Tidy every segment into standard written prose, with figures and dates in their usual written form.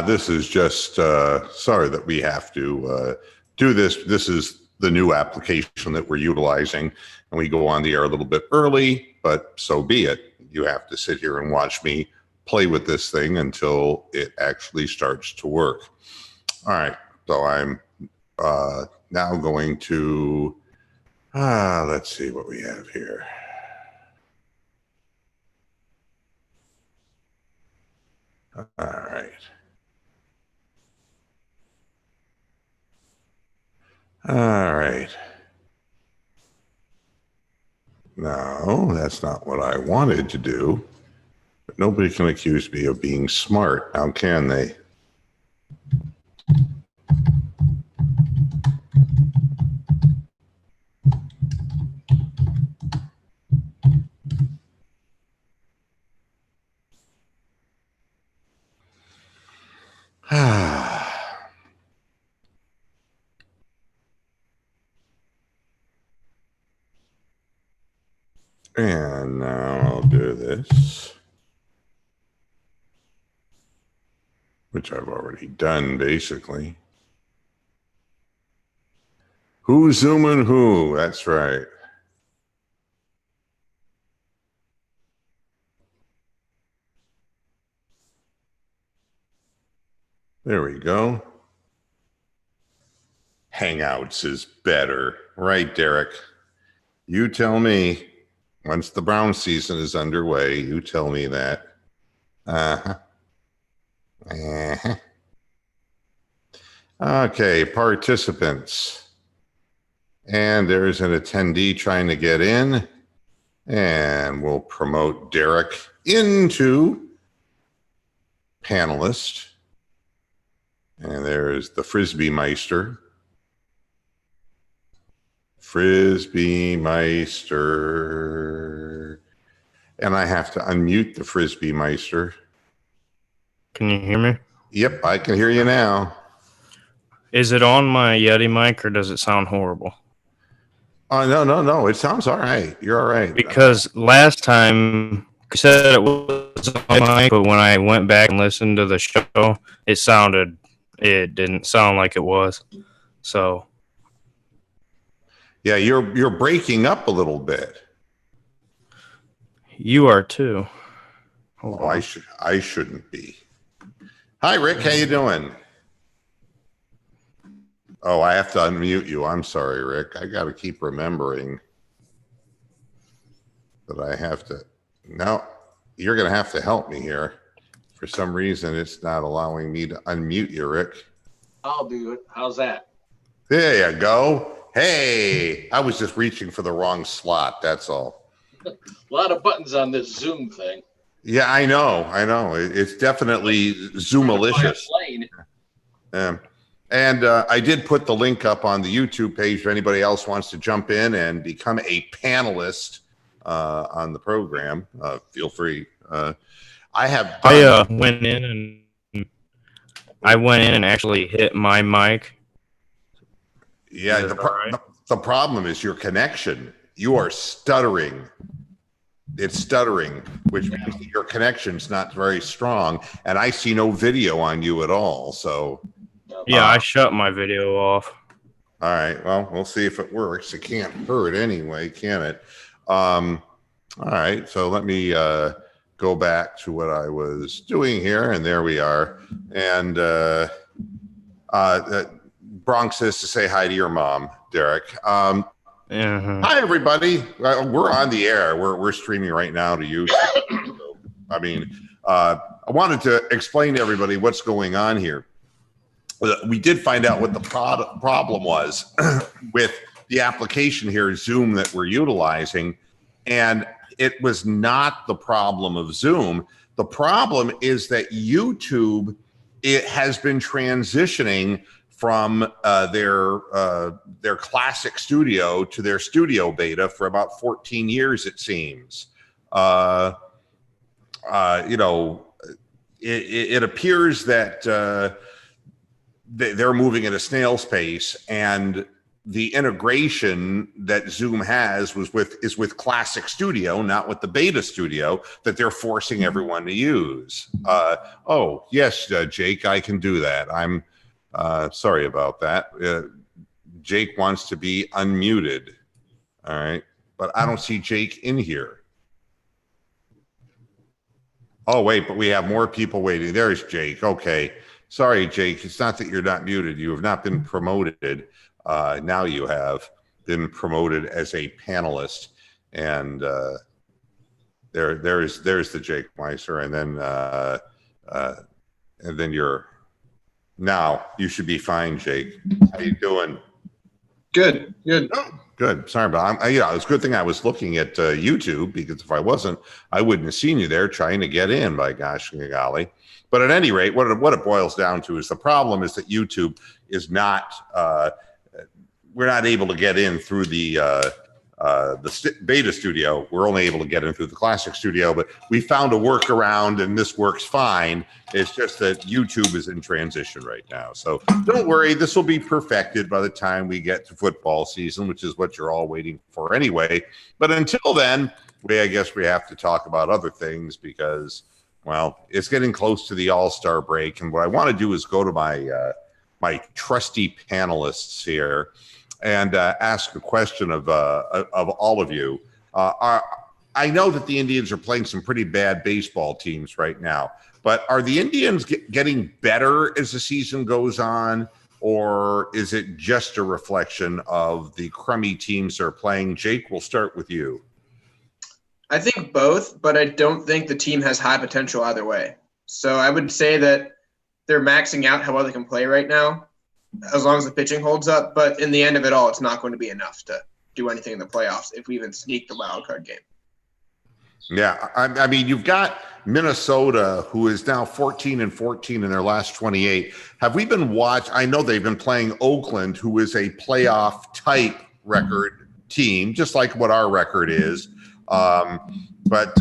This is just sorry that we have to do this. This is the new application that we're utilizing, and we go on the air a little bit early, but so be it. You have to sit here and watch me play with this thing until it actually starts to work. All right, so I'm now going to, let's see what we have here. All right. All right. No, that's not what I wanted to do. But nobody can accuse me of being smart, now can they? And now I'll do this, which I've already done, basically. Who's zooming who? That's right. There we go. Hangouts is better. Right, Derek? You tell me. Once the brown season is underway, you tell me that. Okay, participants. And there's an attendee trying to get in. And we'll promote Derek into panelist. And there's the Frisbee Meister. Frisbee Meister. And I have to unmute the Frisbee Meister. Can you hear me? Yep, I can hear you now. Is it on my Yeti mic or does it sound horrible? No. It sounds all right. You're all right. Because last time you said it was on my mic, but when I went back and listened to the show, it didn't sound like it was. So. Yeah, you're breaking up a little bit. You are too. Oh, I shouldn't be. Hi, Rick. How you doing? Oh, I have to unmute you. I'm sorry, Rick. I got to keep remembering that I have to. Now, you're going to have to help me here. For some reason, it's not allowing me to unmute you, Rick. I'll do it. How's that? There you go. Hey, I was just reaching for the wrong slot. That's all. A lot of buttons on this Zoom thing. Yeah, I know. It's definitely Zoomalicious. And I did put the link up on the YouTube page if anybody else wants to jump in and become a panelist on the program. Feel free. I went in and actually hit my mic. Yeah, the problem is your connection. You are stuttering. It's stuttering, which means that your connection's not very strong, and I see no video on you at all. So, yeah, I shut my video off. All right. Well, we'll see if it works. It can't hurt anyway, can it? All right. So let me go back to what I was doing here, and there we are. And Bronx says to say hi to your mom, Derek. Hi, everybody. We're on the air. We're streaming right now to you. So, I wanted to explain to everybody what's going on here. We did find out what the problem was with the application here, Zoom, that we're utilizing. And it was not the problem of Zoom. The problem is that YouTube, it has been transitioning from their classic studio to their studio beta for about 14 years, it seems. It appears that they're moving at a snail's pace, and the integration that Zoom has is with Classic Studio, not with the Beta Studio that they're forcing everyone to use. Oh, yes, Jake, I can do that. I'm sorry about that. Jake wants to be unmuted. All right, but I don't see Jake in here. Oh, wait, but we have more people waiting. There's Jake. Okay. Sorry, Jake. It's not that you're not muted. You have not been promoted. Now you have been promoted as a panelist. And there's the Jake Meiser. And then you're now you should be fine, Jake. How you doing? Good. Oh, good. Sorry, but it's a good thing I was looking at YouTube, because if I wasn't, I wouldn't have seen you there trying to get in, by gosh and golly. But at any rate, what it boils down to is the problem is that YouTube is not, we're not able to get in through the beta studio. We're only able to get in through the classic studio, but we found a workaround and this works fine. It's just that YouTube is in transition right now. So don't worry, this will be perfected by the time we get to football season, which is what you're all waiting for anyway. But until then, I guess we have to talk about other things because, well, it's getting close to the All-Star break. And what I want to do is go to my trusty panelists here and ask a question of all of you. I know that the Indians are playing some pretty bad baseball teams right now, but are the Indians getting better as the season goes on, or is it just a reflection of the crummy teams they're playing? Jake, we'll start with you. I think both, but I don't think the team has high potential either way. So I would say that they're maxing out how well they can play right now, as long as the pitching holds up. But in the end of it all, it's not going to be enough to do anything in the playoffs if we even sneak the wild card game. Yeah, I mean, you've got Minnesota, who is now 14-14 in their last 28. Have we been watching? I know they've been playing Oakland, who is a playoff type record team, just like what our record is. But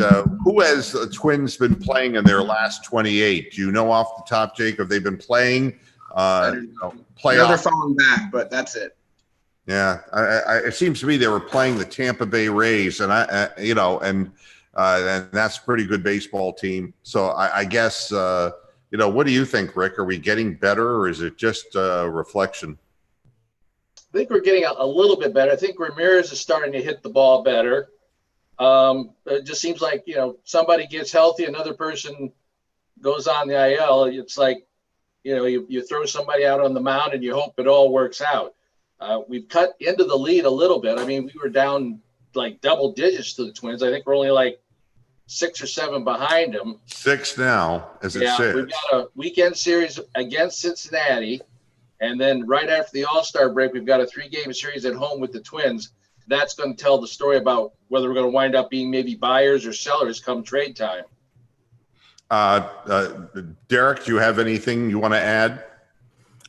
who has the Twins been playing in their last 28? Do you know off the top, Jake? Have they been playing playoff? They're falling back, but that's it. Yeah, it seems to me they were playing the Tampa Bay Rays, and and that's a pretty good baseball team. So I guess what do you think, Rick? Are we getting better, or is it just a reflection? I think we're getting a little bit better. I think Ramirez is starting to hit the ball better. It just seems like, somebody gets healthy, another person goes on the IL. It's like, you throw somebody out on the mound and you hope it all works out. We've cut into the lead a little bit. I mean, we were down like double digits to the Twins. I think we're only like 6 or 7 behind them. 6 now, as it sits. We've got a weekend series against Cincinnati. And then right after the All-Star break, we've got a 3-game series at home with the Twins. That's going to tell the story about whether we're going to wind up being maybe buyers or sellers come trade time. Derek, do you have anything you want to add?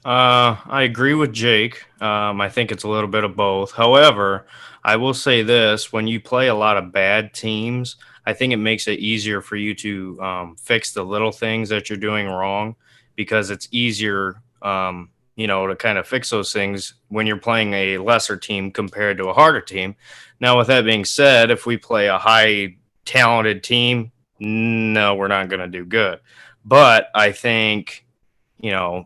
I agree with Jake. I think it's a little bit of both. However, I will say this: when you play a lot of bad teams, I think it makes it easier for you to fix the little things that you're doing wrong, because it's easier to kind of fix those things when you're playing a lesser team compared to a harder team. Now, with that being said, if we play a high talented team, no, we're not going to do good. But I think,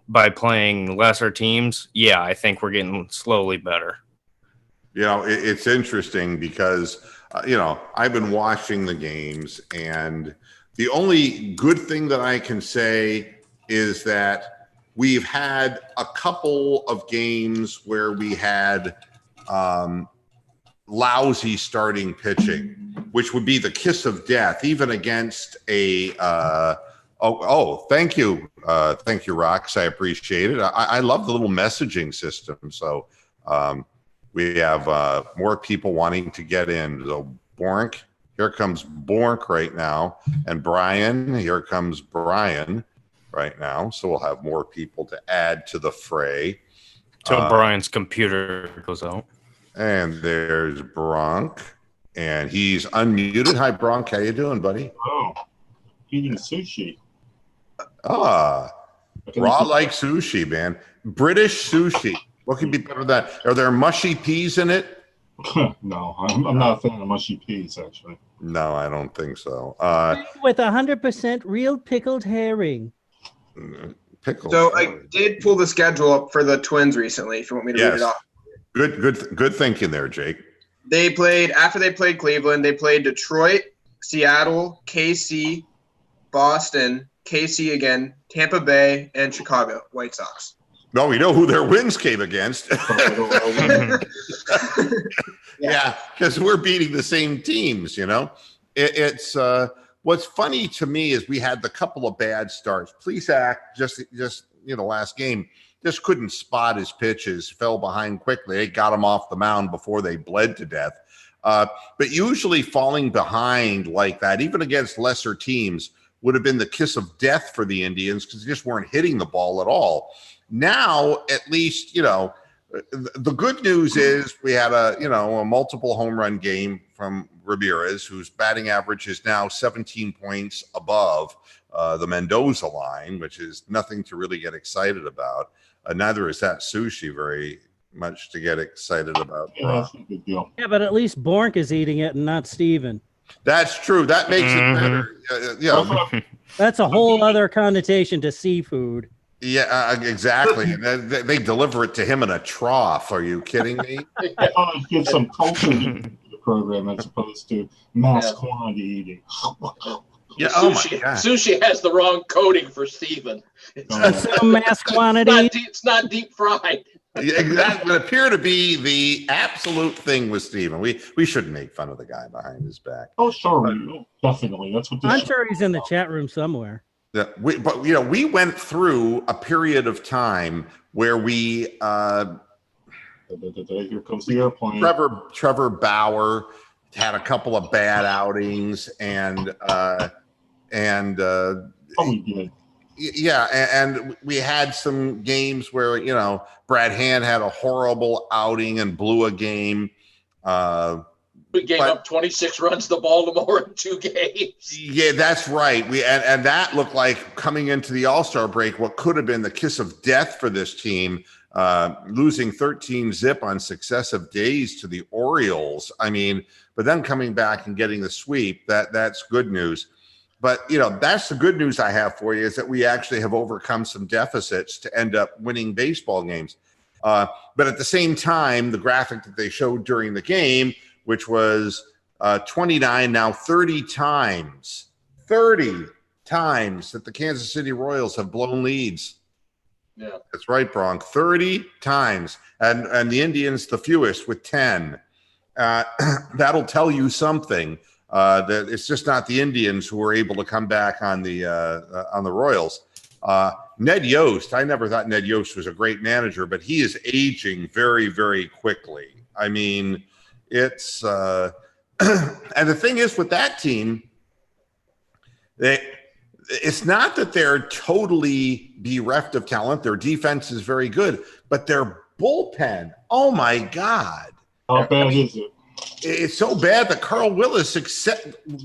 by playing lesser teams, I think we're getting slowly better. It's interesting because, I've been watching the games, and the only good thing that I can say is that we've had a couple of games where we had lousy starting pitching, which would be the kiss of death, even against a thank you, Rox. I appreciate it. I love the little messaging system. So we have more people wanting to get in. So Bork. Here comes Bork right now. And Brian, here comes Brian right now. So we'll have more people to add to the fray. Till Brian's computer goes out. And there's Bronk. And he's unmuted. Hi, Bronk. How you doing, buddy? Oh, eating sushi. Raw like sushi, man. British sushi. What can be better than that? Are there mushy peas in it? No, I'm not a fan of mushy peas, actually. No, I don't think so. With 100% real pickled herring. Pickles. So I did pull the schedule up for the Twins recently, if you want me to read it off. Good thinking there, Jake. They played, after they played Cleveland, they played Detroit, Seattle, KC, Boston, KC again, Tampa Bay, and Chicago White Sox. Well, we know who their wins came against. Yeah, because we're beating the same teams, you know. It's what's funny to me is we had the couple of bad starts. Plesac just last game just couldn't spot his pitches, fell behind quickly. They got him off the mound before they bled to death. But usually falling behind like that, even against lesser teams, would have been the kiss of death for the Indians because they just weren't hitting the ball at all. Now, at least, the good news is we had a multiple home run game from Ramirez, whose batting average is now 17 points above the Mendoza line, which is nothing to really get excited about. Neither is that sushi very much to get excited about. Yeah, that's a good deal. Yeah, but at least Bork is eating it and not Steven. That's true. That makes it better. That's a whole other connotation to seafood. Yeah, exactly. And they deliver it to him in a trough. Are you kidding me? I thought I'd give some culture to the program as opposed to mass quantity eating. Yeah, sushi has the wrong coating for Steven. Some mass quantity. It's not deep fried. That would appear to be the absolute thing with Steven. We shouldn't make fun of the guy behind his back. Oh, sure. Definitely. That's what I'm sure he's in the chat room somewhere. Yeah, we went through a period of time where we here comes the airplane. Trevor Bauer had a couple of bad outings and we did. Yeah, and we had some games where Brad Hand had a horrible outing and blew a game. We gave up 26 runs to Baltimore in 2 games. Yeah, that's right. And that looked like coming into the All-Star break, what could have been the kiss of death for this team, losing 13-0 on successive days to the Orioles. I mean, but then coming back and getting the sweep, that's good news. But, that's the good news I have for you is that we actually have overcome some deficits to end up winning baseball games. But at the same time, the graphic that they showed during the game, which was 29, now 30 times that the Kansas City Royals have blown leads. Yeah, that's right, Bronk. 30 times, and the Indians the fewest with 10. That'll tell you something. That it's just not the Indians who were able to come back on the Royals. Ned Yost, I never thought Ned Yost was a great manager, but he is aging very, very quickly. I mean, it's and the thing is with that team, it's not that they're totally bereft of talent. Their defense is very good, but their bullpen, oh my God. How bad is it? It's so bad that Carl Willis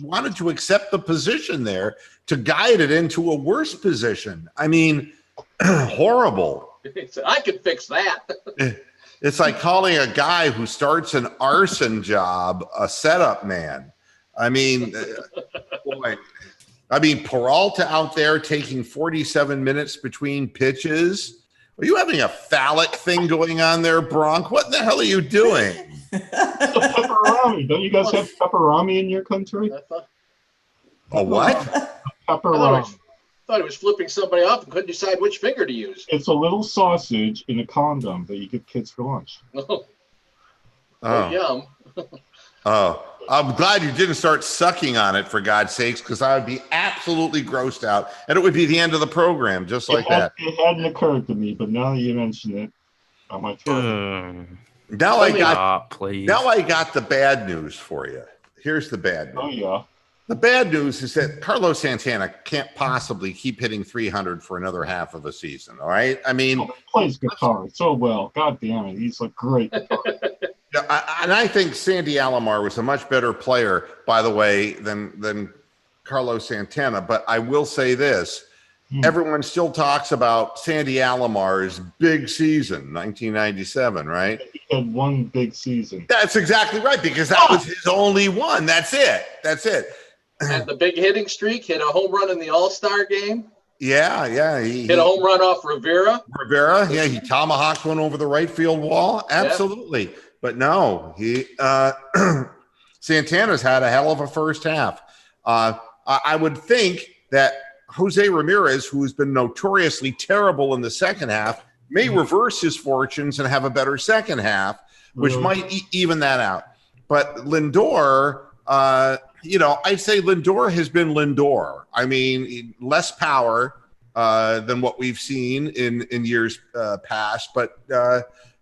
wanted to accept the position there to guide it into a worse position. I mean, horrible. I could fix that. It's like calling a guy who starts an arson job a setup man. I mean, boy. I mean, Peralta out there taking 47 minutes between pitches. Are you having a phallic thing going on there, Bronk? What the hell are you doing? Pepperami. Don't you guys have pepperami in your country? A what? Pepperami. I thought he was flipping somebody off and couldn't decide which finger to use. It's a little sausage in a condom that you give kids for lunch. Yum. Oh, I'm glad you didn't start sucking on it, for God's sakes, because I would be absolutely grossed out, and it would be the end of the program, just like that. It hadn't occurred to me, but now that you mention it, I might try. Now I got the bad news for you. Here's the bad news. Oh, yeah. The bad news is that Carlos Santana can't possibly keep hitting 300 for another half of a season. All right. I mean, He plays guitar so well. God damn it. He's a great guitarist. and I think Sandy Alomar was a much better player, by the way, than Carlos Santana. But I will say this. Everyone still talks about Sandy Alomar's big season, 1997, right? He had one big season. That's exactly right, because that was his only one. That's it. And the big hitting streak, hit a home run in the All-Star game. Yeah. He hit a home run off Rivera. Yeah, he tomahawked one over the right field wall. Absolutely. Yeah. But no, Santana's had a hell of a first half. I would think that Jose Ramirez, who's been notoriously terrible in the second half, may reverse his fortunes and have a better second half, which might even that out. But Lindor, I'd say Lindor has been Lindor. I mean, less power than what we've seen in years past, but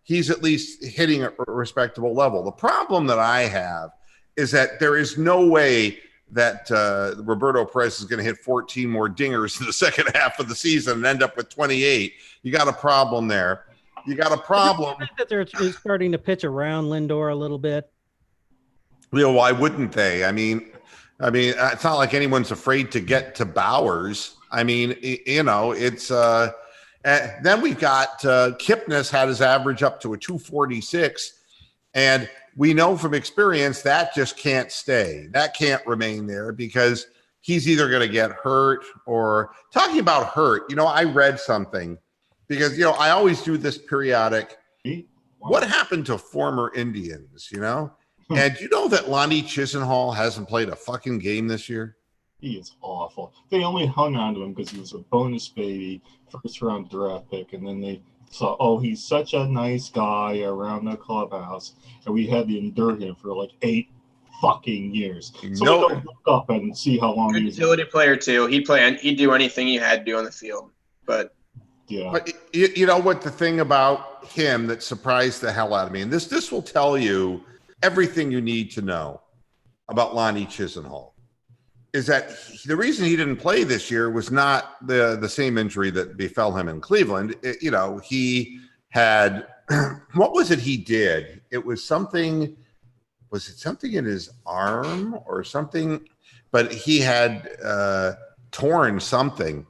he's at least hitting at a respectable level. The problem that I have is that there is no way that Roberto Perez is going to hit 14 more dingers in the second half of the season and end up with 28. You got a problem there. You got a problem. I think that they're starting to pitch around Lindor a little bit. Why wouldn't they? I mean, it's not like anyone's afraid to get to Bowers. I mean, it's then we've got Kipnis had his average up to a 246, and we know from experience that just can't stay. That can't remain there because he's either going to get hurt or talking about hurt. I read something because, I always do this periodic. What happened to former Indians, And you know that Lonnie Chisenhall hasn't played a fucking game this year? He is awful. They only hung on to him because he was a bonus baby, first-round draft pick, and then they saw, he's such a nice guy around the clubhouse, and we had to endure him for like 8 fucking years. So we don't look up and see how long he's utility player too. He'd do anything he had to do on the field. But yeah. But you know what the thing about him that surprised the hell out of me, and this will tell you everything you need to know about Lonnie Chisenhall, is that the reason he didn't play this year was not the same injury that befell him in Cleveland. He had, what was it he did? It was something in his arm or something? But he had torn something.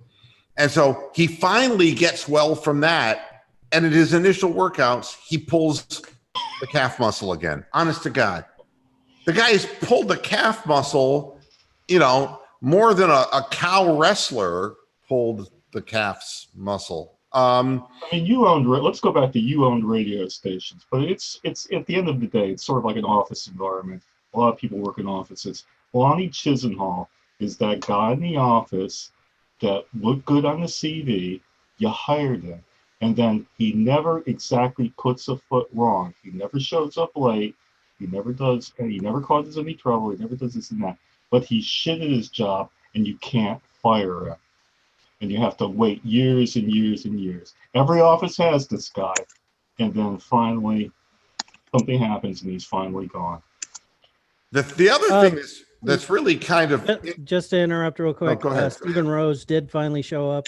And so he finally gets well from that. And in his initial workouts, he pulls the calf muscle again. Honest to God. The guy has pulled the calf muscle, more than a cow wrestler pulled the calf's muscle. Let's go back to you owned radio stations, but it's at the end of the day, it's sort of like an office environment. A lot of people work in offices. Lonnie Chisenhall is that guy in the office that looked good on the CV. You hired him, and then he never exactly puts a foot wrong. He never shows up late. He never does, and he never causes any trouble. He never does this and that. But he's shit at his job, and you can't fire him. And you have to wait years and years and years. Every office has this guy. And then finally, something happens, and he's finally gone. The other thing that's really kind of... Just to interrupt real quick, go ahead. Stephen Rose did finally show up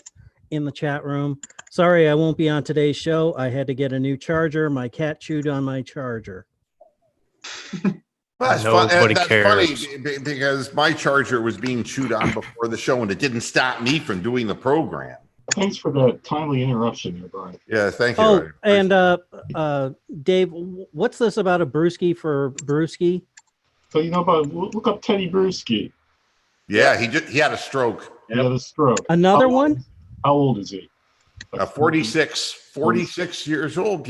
in the chat room. Sorry, I won't be on today's show. I had to get a new charger. My cat chewed on my charger. That's Nobody cares. Funny because my charger was being chewed on before the show, and it didn't stop me from doing the program. Thanks for the timely interruption there, Brian. Yeah, thank you. Oh, and Dave, what's this about a brewski for brewski? So look up Teddy Bruschi. Yeah, he had a stroke. He had a stroke. Another one? How old is he? Like 46 years old,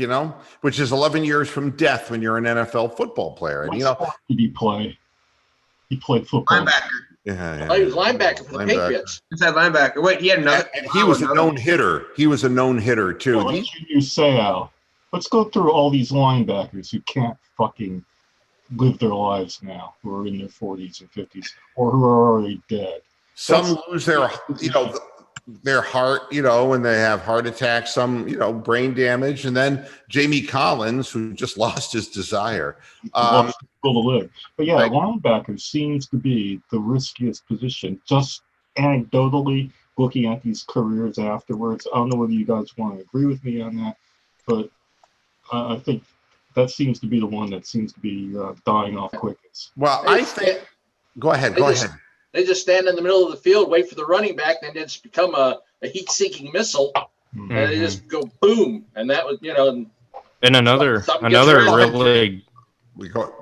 which is 11 years from death when you're an NFL football player. And, what did he play? He played football. Linebacker. Yeah. He was linebacker for the Patriots. He said linebacker. Wait, he had another. And he was a known hitter. He was a known hitter, too. What did you say, Al? Let's go through all these linebackers who can't fucking live their lives now, who are in their 40s and 50s, or who are already dead. Some lose their, their heart, when they have heart attacks, some, brain damage. And then Jamie Collins, who just lost his desire. Lost his will to live. But yeah, Right. linebacker seems to be the riskiest position. Just anecdotally looking at these careers afterwards, I don't know whether you guys want to agree with me on that, but I think that seems to be the one that seems to be dying off quickest. Well, I think, go ahead. They just stand in the middle of the field, wait for the running back, and then just become a heat-seeking missile. Mhm. And they just go boom. And that was, And another something gets really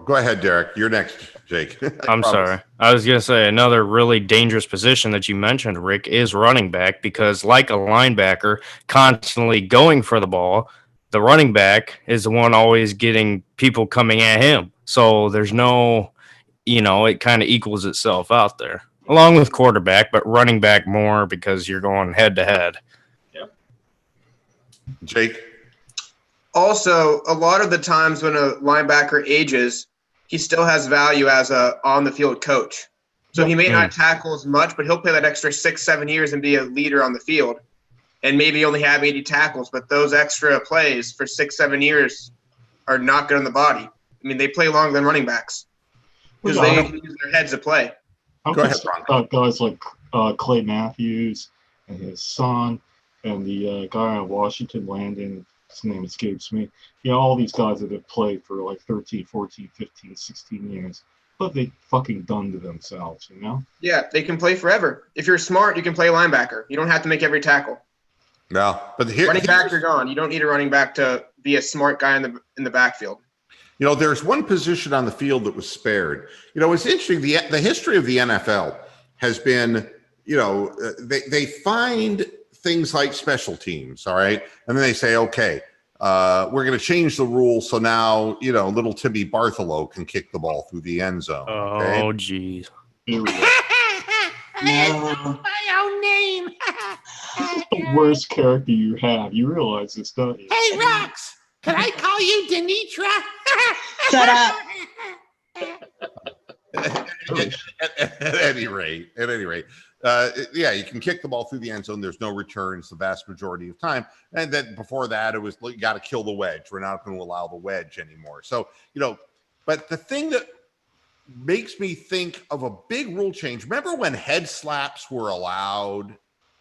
Go ahead, Derek. You're next, Jake. I'm sorry. I was going to say another really dangerous position that you mentioned, Rick, is running back, because like a linebacker constantly going for the ball, the running back is the one always getting people coming at him. So there's no, it kind of equals itself out there, along with quarterback, but running back more because you're going head to head. Jake? Also, a lot of the times when a linebacker ages, he still has value as a on-the-field coach. So he may not tackle as much, but he'll play that extra 6-7 years and be a leader on the field, and maybe only have 80 tackles. But those extra plays for 6-7 years are not good on the body. I mean, they play longer than running backs because they use their heads to play. Go ahead, Ron. Guys like Clay Matthews and his son, and the guy on Washington Landon, his name escapes me. All these guys that have played for like 13, 14, 15, 16 years. What have they fucking done to themselves, Yeah, they can play forever. If you're smart, you can play linebacker. You don't have to make every tackle. No, but Running back, you're gone. You don't need a running back to be a smart guy in the backfield. There's one position on the field that was spared. It's interesting. The history of the NFL has been, they find things like special teams, all right? And then they say, okay, we're going to change the rules. So now, little Timmy Bartholow can kick the ball through the end zone. Okay? Oh, geez. Here we go. My own name. This is the worst character you have. You realize this, don't you? Hey, Rox, can I call you Denitra? Shut up. At any rate, you can kick the ball through the end zone. There's no returns the vast majority of time. And then before that, it was, you got to kill the wedge. We're not going to allow the wedge anymore. So, but the thing that makes me think of a big rule change, remember when head slaps were allowed?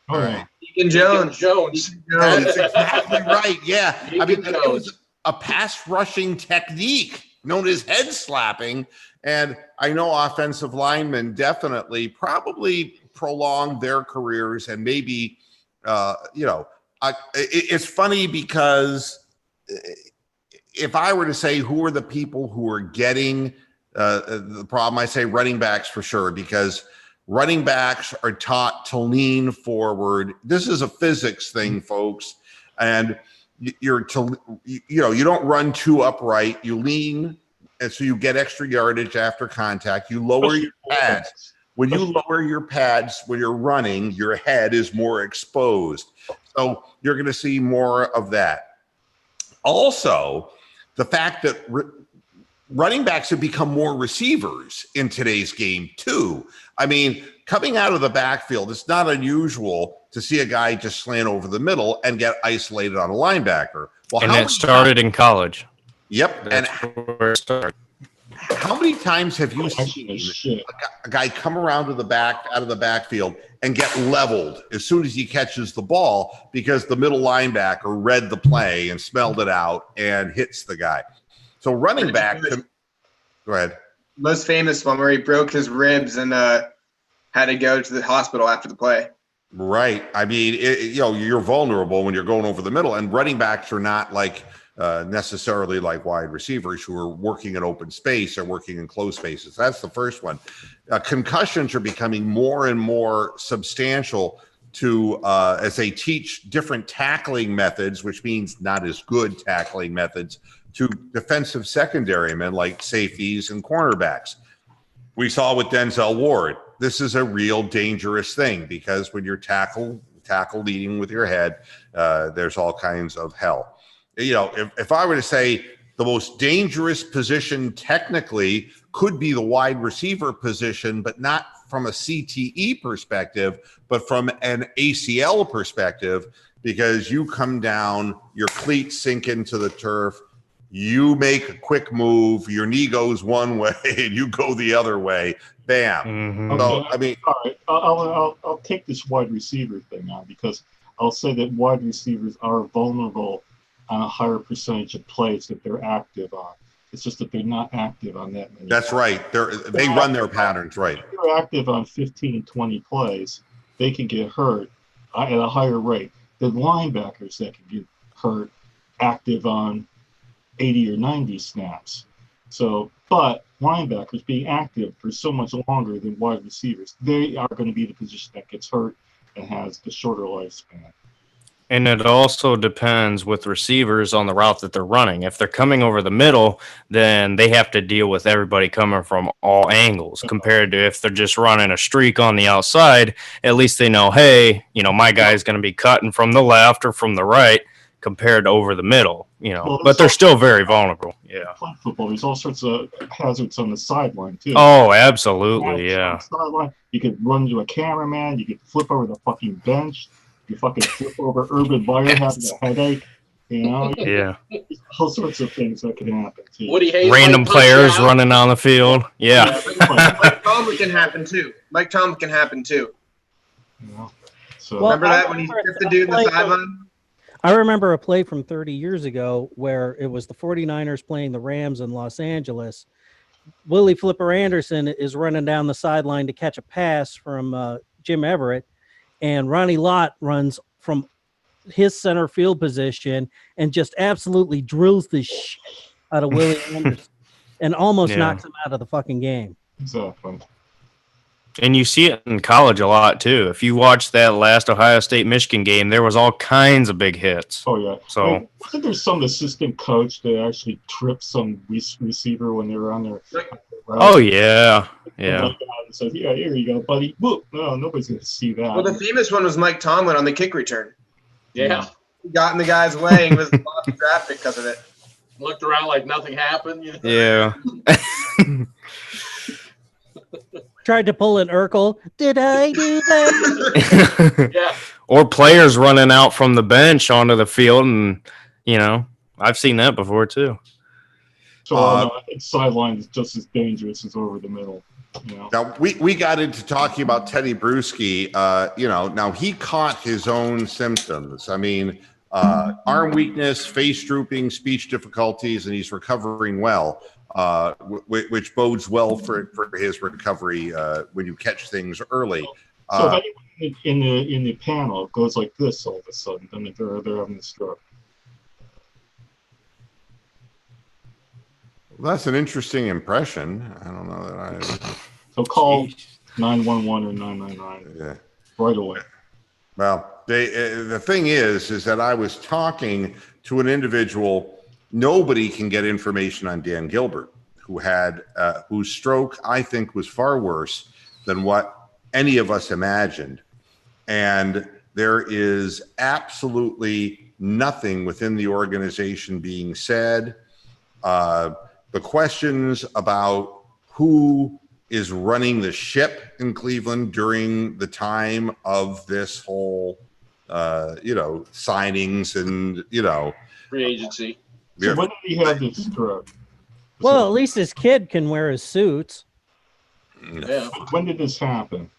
Oh, Right. Deacon Jones. That's exactly right. Yeah. I mean, Deacon it Jones. was a pass rushing technique known as head slapping. And I know offensive linemen definitely probably prolonged their careers, and maybe, it's funny because if I were to say who are the people who are getting the problem, I say running backs for sure, because running backs are taught to lean forward. This is a physics thing, folks. And you don't run too upright. You lean, and so you get extra yardage after contact. You lower your pads. When you lower your pads when you're running, your head is more exposed. So you're going to see more of that. Also, the fact that running backs have become more receivers in today's game too. I mean, coming out of the backfield, it's not unusual to see a guy just slant over the middle and get isolated on a linebacker. Well, And it started in college. Yep. That's where it started. How many times have you Actually, seen shit. a guy come around to the back, out of the backfield, and get leveled as soon as he catches the ball because the middle linebacker read the play and smelled it out and hits the guy? So running back, go ahead. Most famous one where he broke his ribs and had to go to the hospital after the play. Right. I mean, you're vulnerable when you're going over the middle, and running backs are not like necessarily like wide receivers who are working in open space or working in closed spaces. That's the first one. Concussions are becoming more and more substantial to as they teach different tackling methods, which means not as good tackling methods, to defensive secondary men like safeties and cornerbacks. We saw with Denzel Ward. This is a real dangerous thing because when you're tackle leading with your head, there's all kinds of hell. If I were to say the most dangerous position technically could be the wide receiver position, but not from a CTE perspective, but from an ACL perspective, because you come down, your cleats sink into the turf, you make a quick move, your knee goes one way and you go the other way. Bam. Mhm. So, Okay. I mean, All right, I'll take this wide receiver thing on, because I'll say that wide receivers are vulnerable on a higher percentage of plays that they're active on. It's just that they're not active on that many. that's right. They run their patterns, right? If they're active on 15, 20 plays, they can get hurt at a higher rate than linebackers that can get hurt active on 80 or 90 snaps. So, but linebackers being active for so much longer than wide receivers, they are going to be the position that gets hurt and has the shorter lifespan. And it also depends with receivers on the route that they're running. If they're coming over the middle, then they have to deal with everybody coming from all angles, compared to if they're just running a streak on the outside. At least they know, hey, my guy's going to be cutting from the left or from the right, compared to over the middle, Well, but they're still very vulnerable. Yeah. Playing football, there's all sorts of hazards on the sideline too. Oh, absolutely. Yeah. Sideline, you could run into a cameraman. You could flip over the fucking bench. You fucking flip over Urban Meyer having a headache. Yeah. All sorts of things that can happen too. Woody Hayes Random might punch you players out. running on the field. Yeah. Mike Tomlin can happen too. Mike Tomlin can happen too. So Well, Remember that when he remember hit the dude in the play- sideline? I remember a play from 30 years ago where it was the 49ers playing the Rams in Los Angeles. Willie Flipper Anderson is running down the sideline to catch a pass from Jim Everett, and Ronnie Lott runs from his center field position and just absolutely drills the shit out of Willie Anderson and almost knocks him out of the fucking game. exactly. And you see it in college a lot too. If you watch that last Ohio State-Michigan game, there was all kinds of big hits. Oh yeah. So- I think there's some assistant coach that actually tripped some receiver when they were on their. Oh yeah, yeah. And said, "Yeah, here you go, buddy." Whoop! No, nobody's gonna see that. Well, the famous one was Mike Tomlin on the kick return. Yeah. He got in the guy's way and was lost the draft pick because of it. Looked around like nothing happened. Yeah. Tried to pull an Urkel. Did I do that? Yeah. Or players running out from the bench onto the field, and I've seen that before too. So I think sideline is just as dangerous as over the middle. Now we got into talking about Teddy Bruschi. Now he caught his own symptoms. I mean, arm weakness, face drooping, speech difficulties, and he's recovering well, which bodes well for his recovery when you catch things early. So if anyone in the panel goes like this all of a sudden, then they're having a stroke. Well, that's an interesting impression. I don't know that I. So call 911 or 999 Yeah. right away. Well, the thing is that I was talking to an individual. Nobody can get information on Dan Gilbert, who had whose stroke I think was far worse than what any of us imagined, and there is absolutely nothing within the organization being said. The questions about who is running the ship in Cleveland during the time of this whole, signings and, Free agency. So when did he have this stroke? Well, at least his kid can wear his suits. Yeah. When did this happen?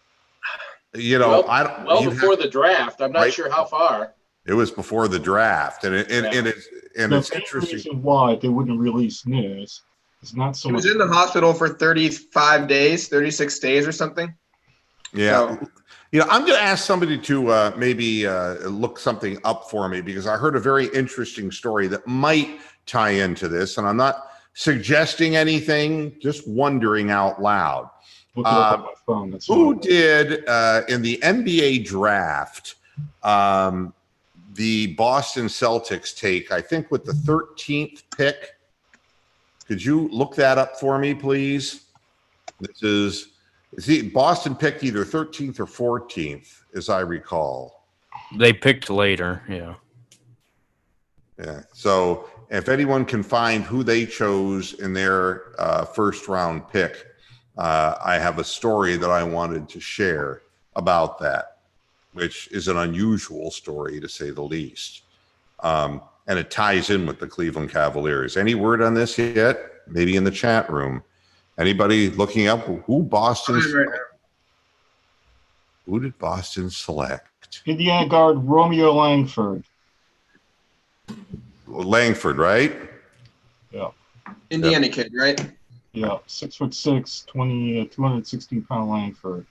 I don't. Well you before have- the draft. I'm not Right. sure how far. It was before the draft, and it's The interesting. reason why they wouldn't release news is not so He much. was in the hospital for 35 days, 36 days or something. Yeah. So- I'm going to ask somebody to maybe look something up for me, because I heard a very interesting story that might tie into this, and I'm not suggesting anything, just wondering out loud. Look it up on my phone. That's Who fine. did in the NBA draft the Boston Celtics take, I think, with the 13th pick? Could you look that up for me, please? Boston picked either 13th or 14th, as I recall. They picked later. Yeah. Yeah. So if anyone can find who they chose in their first round pick, I have a story that I wanted to share about that, which is an unusual story to say the least. And it ties in with the Cleveland Cavaliers. Any word on this yet? Maybe in the chat room. Anybody looking up who Boston? Who did Boston select? Indiana guard Romeo Langford. Langford, right? Yeah. Indiana kid, right? Yeah, 6'6", 216-pound Langford.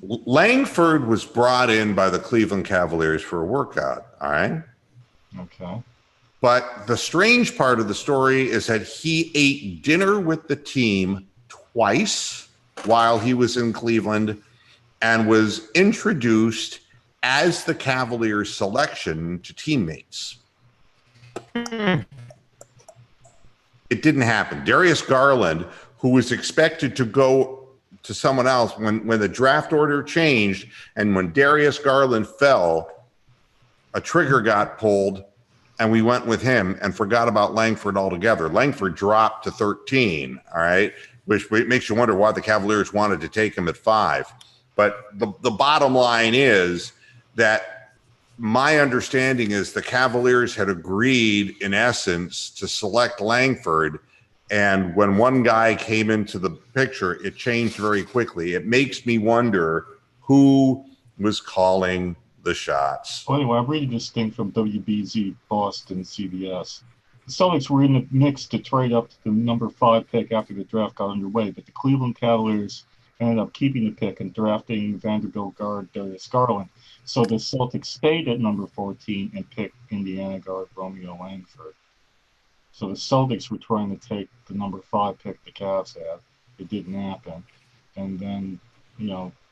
Langford was brought in by the Cleveland Cavaliers for a workout, all right? Okay. But the strange part of the story is that he ate dinner with the team twice while he was in Cleveland and was introduced as the Cavaliers selection to teammates. It didn't happen. Darius Garland, who was expected to go to someone else when the draft order changed and when Darius Garland fell, a trigger got pulled and we went with him and forgot about Langford altogether. Langford dropped to 13, all right, which makes you wonder why the Cavaliers wanted to take him at 5. But the bottom line is that my understanding is the Cavaliers had agreed, in essence, to select Langford. And when one guy came into the picture, it changed very quickly. It makes me wonder who was calling the shots. Well, anyway, I'm reading this thing from WBZ Boston CBS. The Celtics were in the mix to trade up to the number 5 pick after the draft got underway, but the Cleveland Cavaliers ended up keeping the pick and drafting Vanderbilt guard Darius Garland. So the Celtics stayed at number 14 and picked Indiana guard Romeo Langford. So the Celtics were trying to take the number 5 pick the Cavs had. It didn't happen. And then,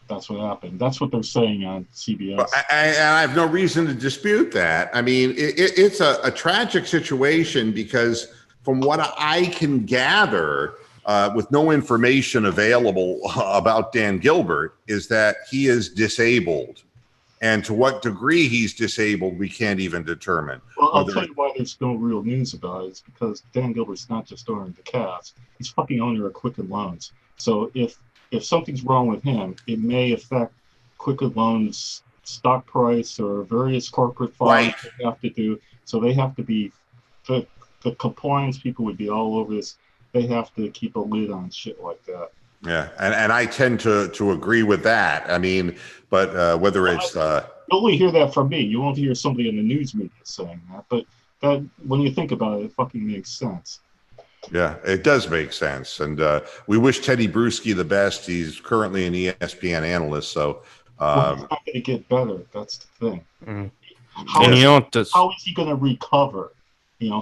that's what happened. That's what they're saying on CBS. Well, I have no reason to dispute that. I mean, it's a tragic situation because from what I can gather, with no information available about Dan Gilbert, is that he is disabled. And to what degree he's disabled, we can't even determine. Well, I'll tell you why there's no real news about it. It's because Dan Gilbert's not just owning the Cavs. He's fucking owner of Quicken Loans. So if something's wrong with him, it may affect Quicken Loans' stock price or various corporate filings they have to do. So they have to be, the compliance people would be all over this. They have to keep a lid on shit like that. Yeah, and I tend to agree with that. I mean, but whether it's you only hear that from me. You won't hear somebody in the news media saying that. But that, when you think about it, it fucking makes sense. Yeah, it does make sense. And we wish Teddy Bruschi the best. He's currently an ESPN analyst, so well, it's not going to get better. That's the thing. Mm-hmm. How is he going to recover?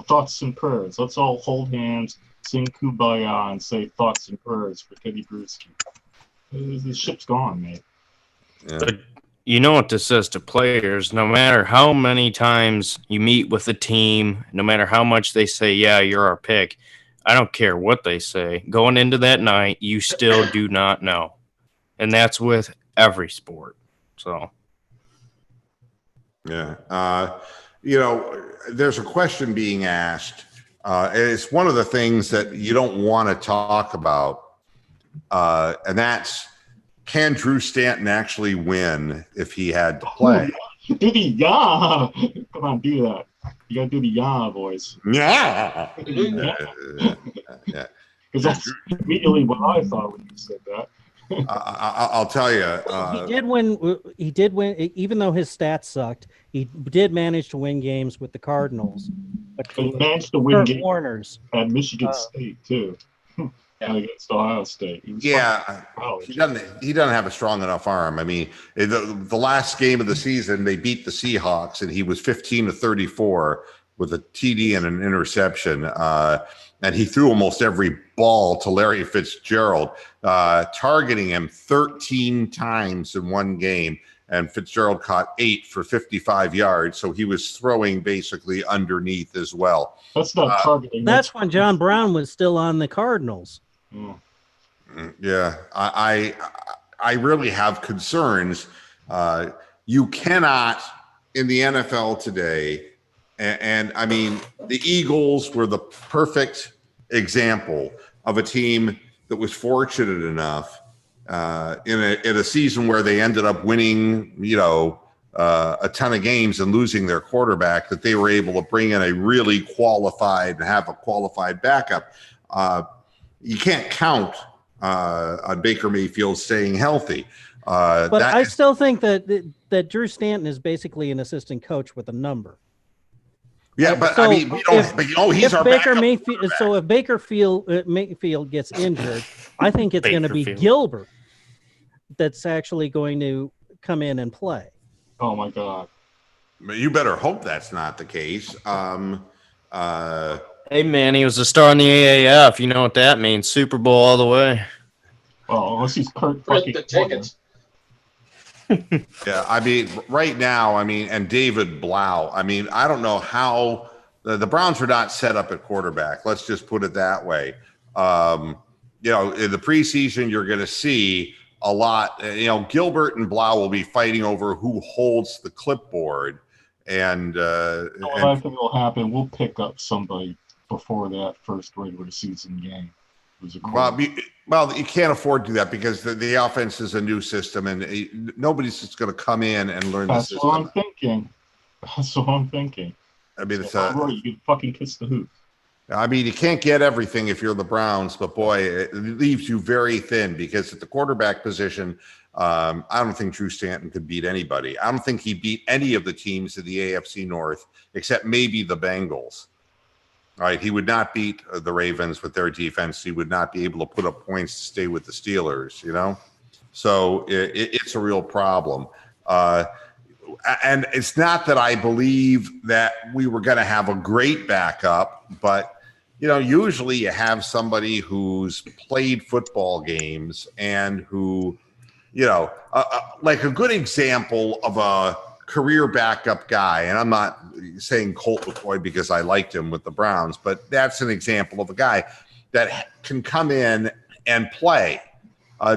Thoughts and prayers. Let's all hold hands, sing Kumbaya, and say thoughts and prayers for Teddy Bruschi. The ship's gone, mate. Yeah. But you know what this says to players? No matter how many times you meet with the team, no matter how much they say, yeah, you're our pick, I don't care what they say. Going into that night, you still do not know. And that's with every sport. So, yeah. There's a question being asked. It's one of the things that you don't want to talk about. And that's, can Drew Stanton actually win if he had to play? Do the yeah. Come on, do that. You got to do the yeah voice. Yeah. Yeah. Because that's immediately what I thought when you said that. I'll tell you. He did win. Even though his stats sucked, he did manage to win games with the Cardinals. But he managed to win games Warners at Michigan State too. Against Ohio State. He doesn't have a strong enough arm. I mean, the last game of the season, they beat the Seahawks, and he was 15-34 with a TD and an interception. And he threw almost every ball to Larry Fitzgerald, targeting him 13 times in one game. And Fitzgerald caught 8 for 55 yards. So he was throwing basically underneath as well. That's not targeting. That's when John Brown was still on the Cardinals. Yeah, I really have concerns. You cannot, in the NFL today, And I mean, the Eagles were the perfect example of a team that was fortunate enough in a season where they ended up winning, a ton of games and losing their quarterback, that they were able to bring in a really qualified and have a qualified backup. You can't count on Baker Mayfield staying healthy. But I still think that Drew Stanton is basically an assistant coach with a number. Yeah, but so I mean, we don't. He's our Baker backup Mayfield. So if Mayfield gets injured, I think it's going to be Gilbert that's actually going to come in and play. Oh my God! You better hope that's not the case. Hey man, he was a star in the AAF. You know what that means? Super Bowl all the way. Well, unless he's Kurt Print fucking the tickets. Yeah, I mean, right now, and David Blau. I mean, I don't know how the Browns are not set up at quarterback. Let's just put it that way. In the preseason, you're going to see a lot. Gilbert and Blau will be fighting over who holds the clipboard, and what I think will happen, we'll pick up somebody before that first regular season game. Well, you can't afford to do that because the offense is a new system, and nobody's just going to come in and learn the system. That's what I'm thinking. I mean, you can fucking kiss the hoop. I mean, you can't get everything if you're the Browns, but boy, it leaves you very thin because at the quarterback position, I don't think Drew Stanton could beat anybody. I don't think he beat any of the teams in the AFC North except maybe the Bengals. Right, he would not beat the Ravens with their defense. He would not be able to put up points to stay with the Steelers, So it's a real problem. And it's not that I believe that we were going to have a great backup, but, usually you have somebody who's played football games and who, like a good example of a career backup guy, and I'm not saying Colt McCoy because I liked him with the Browns, but that's an example of a guy that can come in and play.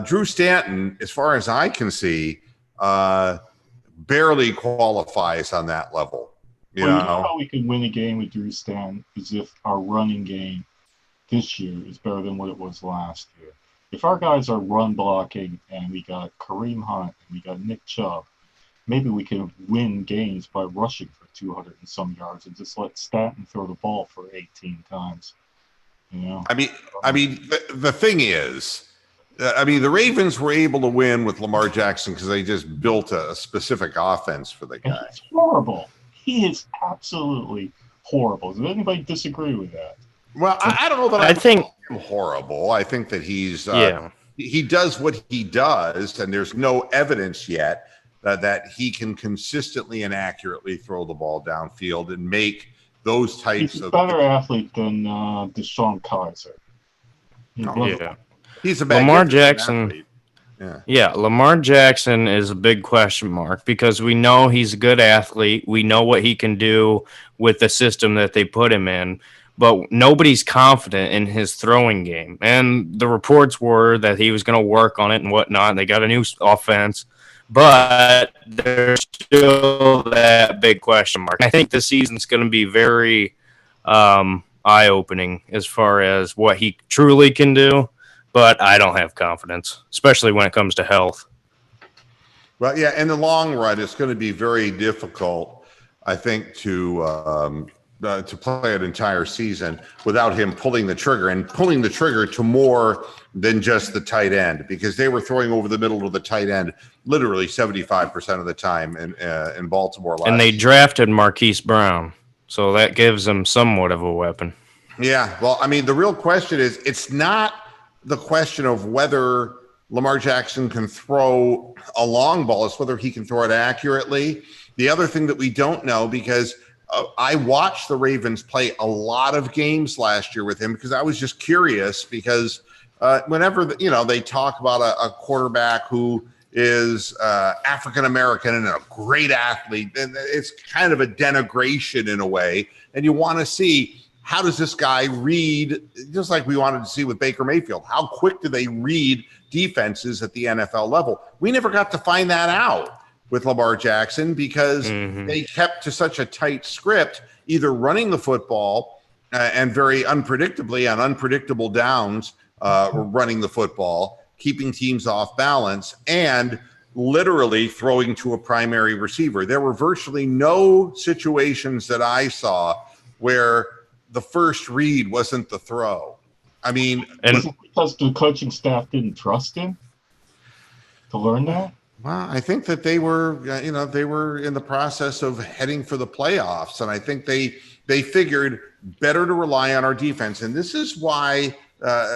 Drew Stanton, as far as I can see, barely qualifies on that level. You know how we can win a game with Drew Stanton is if our running game this year is better than what it was last year. If our guys are run blocking and we got Kareem Hunt and we got Nick Chubb, maybe we can win games by rushing for 200 and some yards and just let Stanton throw the ball for 18 times. I mean, the thing is, the Ravens were able to win with Lamar Jackson because they just built a specific offense for the guy. He's horrible. He is absolutely horrible. Does anybody disagree with that? Well, I don't know that I think him horrible. I think that he's he does what he does, and there's no evidence yet that he can consistently and accurately throw the ball downfield and make those types He's a of better athlete than Deshaun Kaiser. He's a Lamar Jackson. Yeah, Lamar Jackson is a big question mark because we know he's a good athlete. We know what he can do with the system that they put him in, but nobody's confident in his throwing game. And the reports were that he was going to work on it and whatnot. And they got a new offense. But there's still that big question mark. I think this season's going to be very eye-opening as far as what he truly can do. But I don't have confidence, especially when it comes to health. Well, yeah, in the long run, it's going to be very difficult, I think, to play an entire season without him pulling the trigger to more than just the tight end, because they were throwing over the middle of the tight end literally 75% of the time in Baltimore last And they season. drafted Marquise Brown, so that gives them somewhat of a weapon. Yeah, well, the real question is, it's not the question of whether Lamar Jackson can throw a long ball, it's whether he can throw it accurately. The other thing that we don't know, because I watched the Ravens play a lot of games last year with him because I was just curious, because whenever they talk about a quarterback who is African-American and a great athlete, and it's kind of a denigration in a way, and you want to see, how does this guy read, just like we wanted to see with Baker Mayfield, how quick do they read defenses at the NFL level? We never got to find that out with Lamar Jackson because they kept to such a tight script, either running the football and very unpredictably on unpredictable downs, running the football, keeping teams off balance, and literally throwing to a primary receiver. There were virtually no situations that I saw where the first read wasn't the throw. I mean, is it because the coaching staff didn't trust him to learn that? Well, I think that they were in the process of heading for the playoffs, and I think they figured better to rely on our defense, and this is why their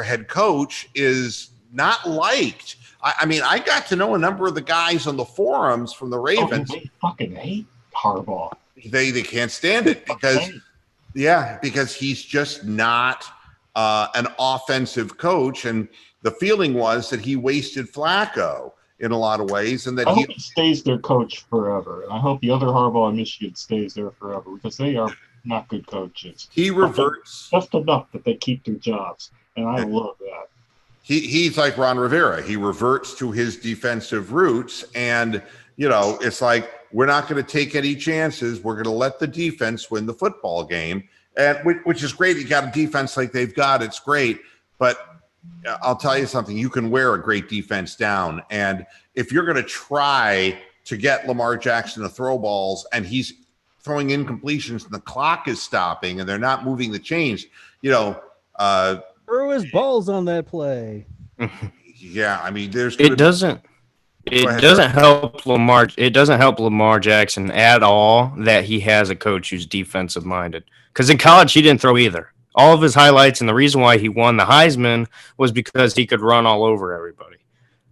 head coach is not liked. I mean, I got to know a number of the guys on the forums from the Ravens. They fucking hate Harbaugh. They can't stand it because he's just not an offensive coach, and the feeling was that he wasted Flacco in a lot of ways, and that I hope he stays their coach forever. And I hope the other Harbaugh in Michigan stays there forever because they are not good coaches. He reverts just enough that they keep their jobs, and I love that. He's like Ron Rivera. He reverts to his defensive roots, and it's like, we're not going to take any chances. We're going to let the defense win the football game, and which is great. You got a defense like they've got. It's great, but I'll tell you something. You can wear a great defense down, and if you're going to try to get Lamar Jackson to throw balls, and he's throwing incompletions, and the clock is stopping, and they're not moving the chains, threw his balls on that play. Yeah, I mean, It doesn't help Lamar. It doesn't help Lamar Jackson at all that he has a coach who's defensive minded. Because in college he didn't throw either. All of his highlights and the reason why he won the Heisman was because he could run all over everybody.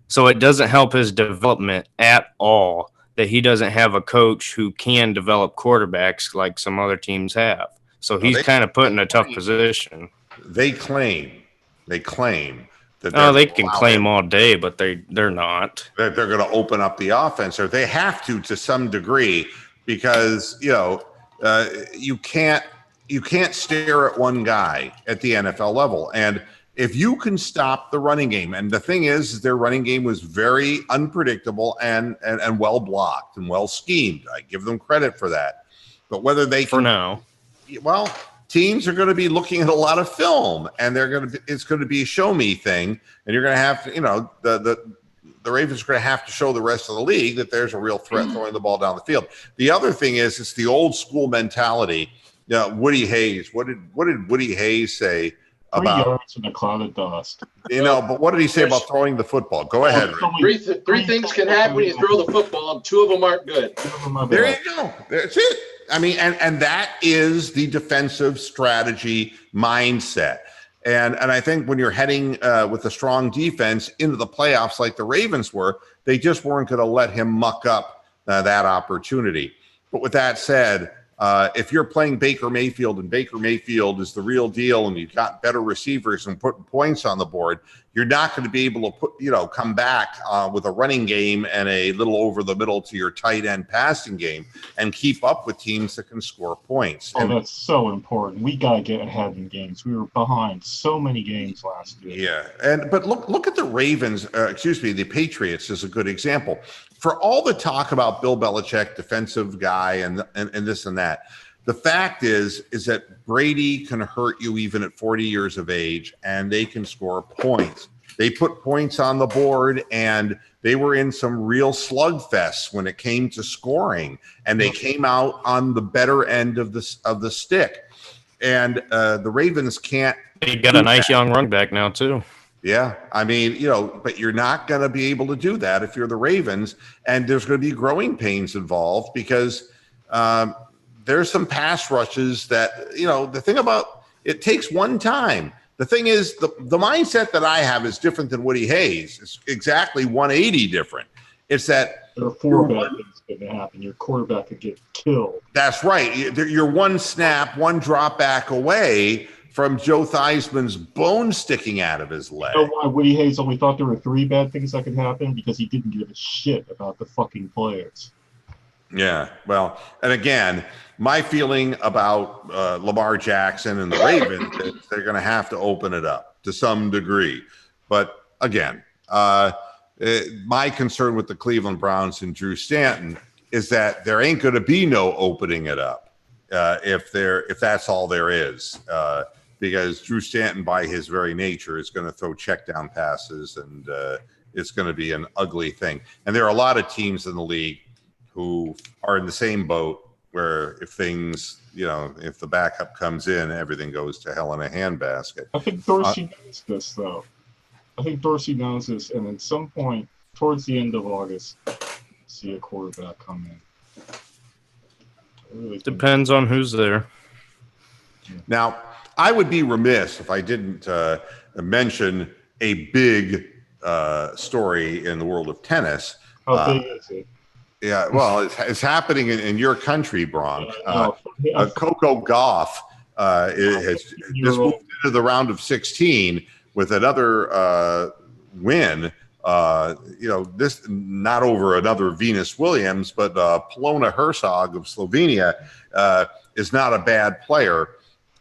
So it doesn't help his development at all that he doesn't have a coach who can develop quarterbacks like some other teams have. So he's kind of put in a tough position. They claim that they can claim all day, but they're not. They're going to open up the offense, or they have to some degree, because you can't stare at one guy at the NFL level. And if you can stop the running game, and the thing is their running game was very unpredictable and well blocked and well schemed. I give them credit for that. But whether they for now, well, teams are going to be looking at a lot of film, and it's going to be a show me thing, and you're going to have to, the Ravens are going to have to show the rest of the league that there's a real threat throwing the ball down the field. The other thing is, it's the old school mentality. Woody Hayes. What did Woody Hayes say about 3 yards in a cloud of dust? But what did he say about throwing the football? Go ahead. Three things can happen when you throw the football, and 2 of them aren't good. There you go. That's it. I mean, and that is the defensive strategy mindset. And I think when you're heading with a strong defense into the playoffs like the Ravens were, they just weren't going to let him muck up that opportunity. But with that said, if you're playing Baker Mayfield, and Baker Mayfield is the real deal, and you've got better receivers and putting points on the board, you're not going to be able to come back with a running game and a little over the middle to your tight end passing game and keep up with teams that can score points. Oh, that's so important. We got to get ahead in games. We were behind so many games last year. Yeah, but look at the Ravens. The Patriots is a good example. For all the talk about Bill Belichick, defensive guy, and this and that, the fact is that Brady can hurt you even at 40 years of age, and they can score points. They put points on the board, and they were in some real slugfests when it came to scoring, and they came out on the better end of the stick. And the Ravens can't. They got a nice young running back now too. Yeah, I mean, but you're not going to be able to do that if you're the Ravens, and there's going to be growing pains involved because there's some pass rushes that, the thing about it takes one time. The thing is, the mindset that I have is different than Woody Hayes. It's exactly 180 different. It's that there are 4 bad things going to happen. Your quarterback could get killed. That's right. You're one snap, one drop back away from Joe Theismann's bone sticking out of his leg. You know why Woody Hayes only thought there were 3 bad things that could happen? Because he didn't give a shit about the fucking players. Yeah, well, and again, my feeling about Lamar Jackson and the Ravens is they're going to have to open it up to some degree. But again, my concern with the Cleveland Browns and Drew Stanton is that there ain't going to be no opening it up if that's all there is. Because Drew Stanton, by his very nature, is going to throw check down passes, and it's going to be an ugly thing. And there are a lot of teams in the league who are in the same boat, where if things, if the backup comes in, everything goes to hell in a handbasket. I think Dorsey knows this, though. I think Dorsey knows this, and at some point towards the end of August, see a quarterback come in. Really Depends on who's there. Now, I would be remiss if I didn't mention a big story in the world of tennis. How big is it? Yeah, well, it's happening in your country, Bronx. Coco Gauff has just moved into the round of 16 with another win. This not over another Venus Williams, but Polona Herzog of Slovenia is not a bad player.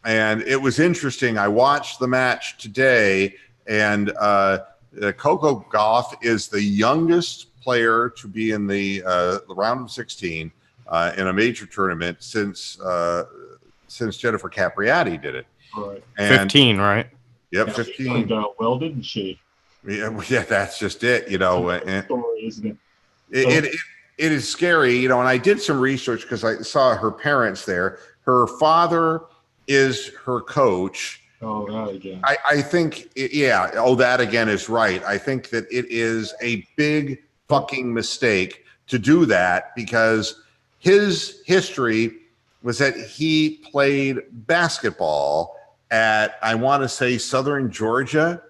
And it was interesting. I watched the match today, and Coco Gauff is the youngest player to be in the round of 16 in a major tournament since Jennifer Capriati did it. Right. And 15, right? Yep, Yeah, 15. She turned out well, didn't she? Yeah, that's just it. That's story, isn't it is scary. And I did some research because I saw her parents there. Her father is her coach. Oh, that again. I think, that again is right. I think that it is a big fucking mistake to do that, because his history was that he played basketball at, I want to say, Southern Georgia.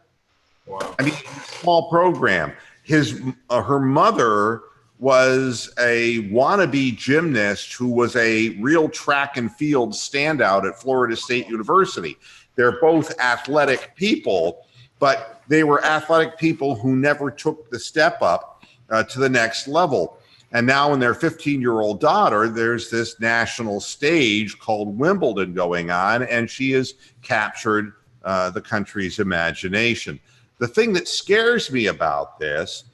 Wow. I mean, small program. Her mother was a wannabe gymnast who was a real track and field standout at Florida State University. They're both athletic people, but they were athletic people who never took the step up to the next level. And now in their 15-year-old daughter, there's this national stage called Wimbledon going on, and she has captured the country's imagination. The thing that scares me about this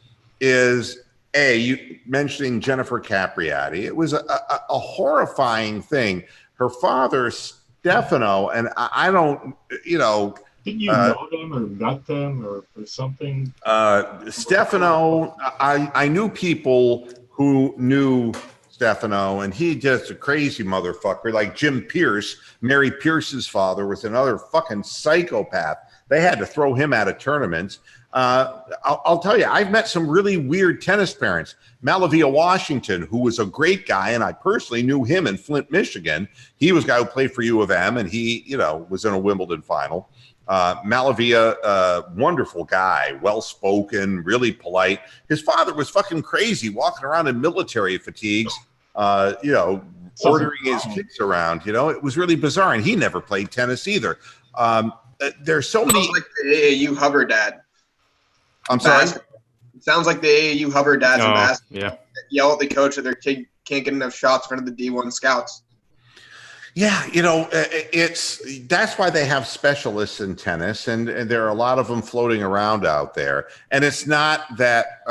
is, you mentioning Jennifer Capriati. It was a horrifying thing. Her father, Stefano, and I don't, Didn't you know them or met them or something? Stefano, I knew people who knew Stefano, and he just a crazy motherfucker. Like Jim Pierce, Mary Pierce's father, was another fucking psychopath. They had to throw him out of tournaments. I'll tell you, I've met some really weird tennis parents. Malavia Washington, who was a great guy, and I personally knew him in Flint, Michigan. He was a guy who played for U of M, and he, was in a Wimbledon final. Malavia, wonderful guy, well-spoken, really polite. His father was fucking crazy, walking around in military fatigues, ordering his kids around. It was really bizarre, and he never played tennis either. There's so many. Sounds like the AAU hover dad. I'm sorry. It sounds like the AAU hover dads in basketball. Yeah. Yell at the coach that their kid can't get enough shots in front of the D1 scouts. Yeah, that's why they have specialists in tennis, and there are a lot of them floating around out there. And it's not that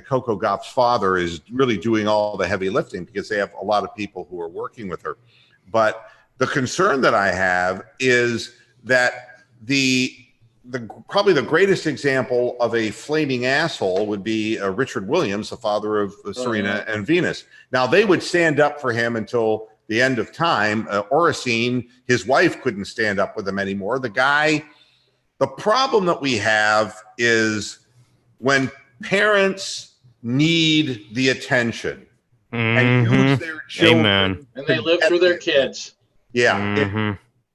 Coco Gauff's father is really doing all the heavy lifting, because they have a lot of people who are working with her. But the concern that I have is that probably the greatest example of a flaming asshole would be Richard Williams, the father of Serena and Venus. Now, they would stand up for him until the end of time. Oracene, his wife, couldn't stand up with him anymore. The problem that we have is when parents need the attention and use their children. Amen. And they live through their kids. Yeah. Mm-hmm.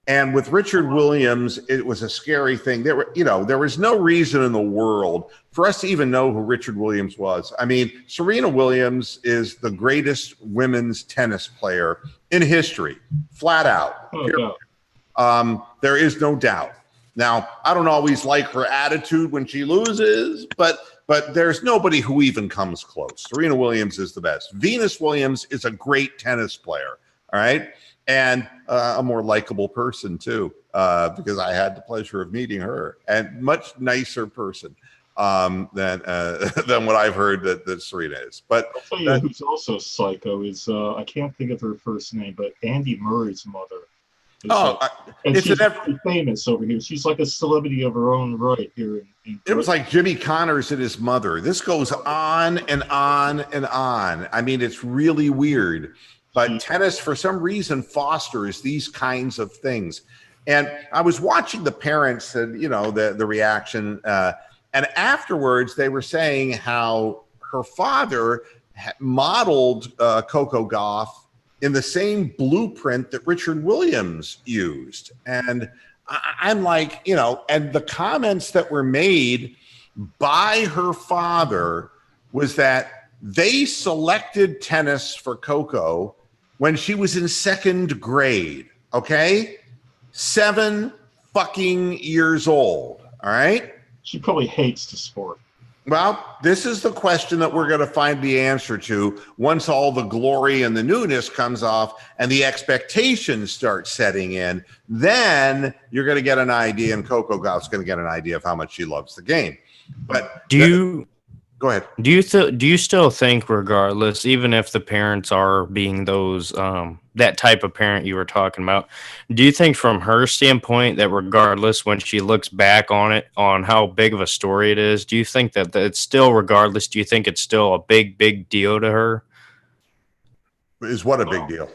And with Richard Williams, it was a scary thing. There was no reason in the world for us to even know who Richard Williams was. I mean, Serena Williams is the greatest women's tennis player in history, flat out. Oh, no. There is no doubt. Now, I don't always like her attitude when she loses, but there's nobody who even comes close. Serena Williams is the best. Venus Williams is a great tennis player, all right? And a more likable person, too, because I had the pleasure of meeting her, and much nicer person. than what I've heard that Serena is. But I'll tell you who's also psycho is I can't think of her first name, but Andy Murray's mother. And she's very famous over here. She's like a celebrity of her own right here. It was like Jimmy Connors and his mother. This goes on and on and on. I mean, it's really weird. But tennis, for some reason, fosters these kinds of things. And I was watching the parents and, the reaction. And afterwards, they were saying how her father modeled Coco Gauff in the same blueprint that Richard Williams used. And I'm like, and the comments that were made by her father was that they selected tennis for Coco when she was in second grade, okay? 7 fucking years old, all right? She probably hates the sport. Well, this is the question that we're going to find the answer to once all the glory and the newness comes off and the expectations start setting in. Then you're going to get an idea, and Coco Gauff's going to get an idea of how much she loves the game. But go ahead. Do you still think, regardless, even if the parents are being those that type of parent you were talking about, do you think from her standpoint that regardless, when she looks back on it, on how big of a story it is, do you think that it's still, regardless, do you think it's still a big deal to her? Is what a big deal?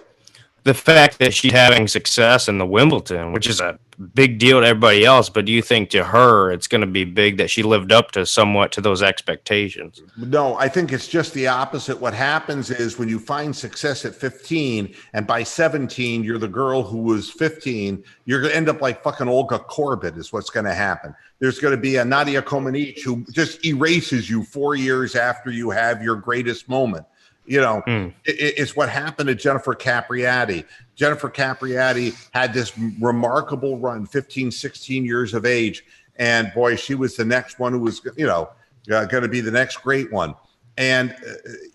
The fact that she's having success in the Wimbledon, which is a big deal to everybody else, but do you think to her it's going to be big that she lived up to somewhat to those expectations? No, I think it's just the opposite. What happens is when you find success at 15 and by 17 you're the girl who was 15, you're going to end up like fucking Olga Korbut is what's going to happen. There's going to be a Nadia Comaneci who just erases you 4 years after you have your greatest moment. It's what happened to Jennifer Capriati. Jennifer Capriati had this remarkable run, 15, 16 years of age. And boy, she was the next one who was, going to be the next great one. And,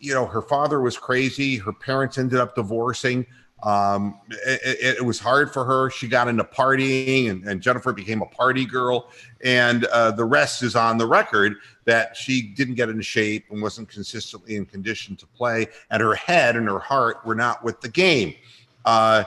her father was crazy. Her parents ended up divorcing. It was hard for her. She got into partying and Jennifer became a party girl. And the rest is on the record that she didn't get into shape and wasn't consistently in condition to play. And her head and her heart were not with the game. The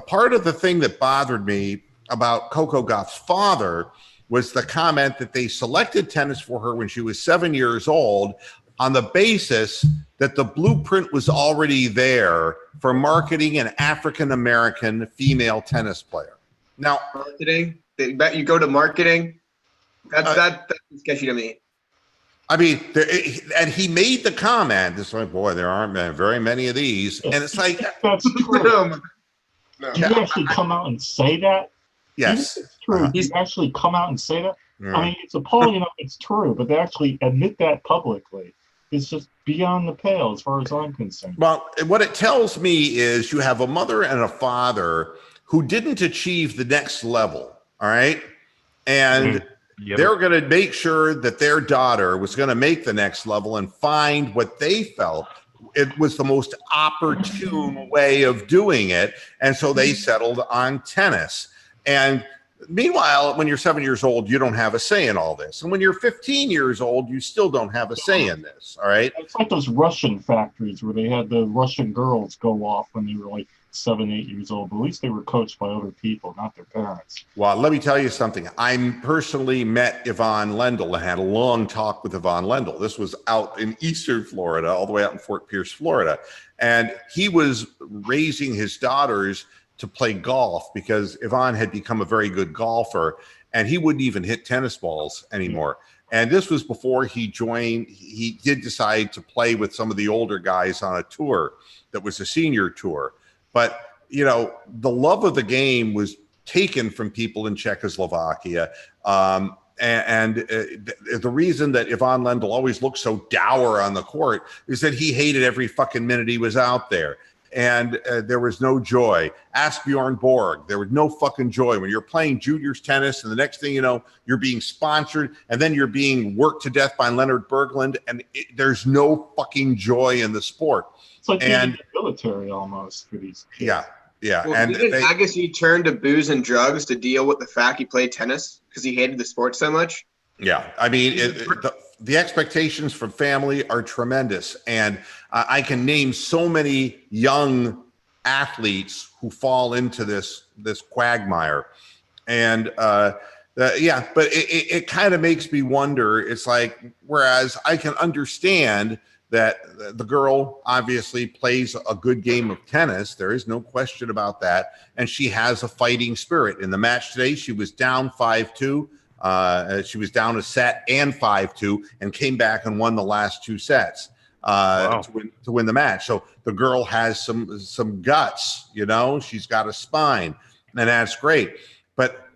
part of the thing that bothered me about Coco Gauff's father was the comment that they selected tennis for her when she was 7 years old on the basis that the blueprint was already there for marketing an African-American female tennis player. Now, marketing? They bet you go to marketing? That's sketchy to me. I mean, and he made the comment, it's like, boy, there aren't very many of these. And it's like, that's true. Did you actually come out and say that? Yes. It's true. He's actually come out and say that? Yeah. I mean, it's appalling enough it's true, but they actually admit that publicly. It's just beyond the pale as far as I'm concerned. Well, what it tells me is you have a mother and a father who didn't achieve the next level, all right? And they're going to make sure that their daughter was going to make the next level and find what they felt it was the most opportune way of doing it. And so they settled on tennis. And meanwhile, when you're 7 years old, you don't have a say in all this. And when you're 15 years old, you still don't have a say in this. All right. It's like those Russian factories where they had the Russian girls go off when they were like 7, 8 years old. But at least they were coached by other people, not their parents. Well, let me tell you something. I personally met Yvonne Lendl and had a long talk with Yvonne Lendl. This was out in Eastern Florida, all the way out in Fort Pierce, Florida. And he was raising his daughters to play golf because Yvonne had become a very good golfer and he wouldn't even hit tennis balls anymore. And this was before he joined. He did decide to play with some of the older guys on a tour that was a senior tour. But, you know, the love of the game was taken from people in Czechoslovakia. And the reason that Yvonne Lendl always looked so dour on the court is that he hated every fucking minute he was out there. And there was no joy. Ask Bjorn Borg. There was no fucking joy when you're playing juniors tennis, and the next thing you know, you're being sponsored, and then you're being worked to death by Leonard Berglund, and there's no fucking joy in the sport. It's like being in the military almost for these kids. Yeah, yeah. Well, and didn't Agassi turn to booze and drugs to deal with the fact he played tennis because he hated the sport so much? Yeah, I mean, the expectations from family are tremendous, and I can name so many young athletes who fall into this quagmire, and yeah, but it kind of makes me wonder. It's like, whereas I can understand that the girl obviously plays a good game of tennis. There is no question about that, and she has a fighting spirit. In the match today, she was down 5-2. She was down a set and 5-2 and came back and won the last 2 sets to win the match. So the girl has some guts, you know, she's got a spine, and that's great. But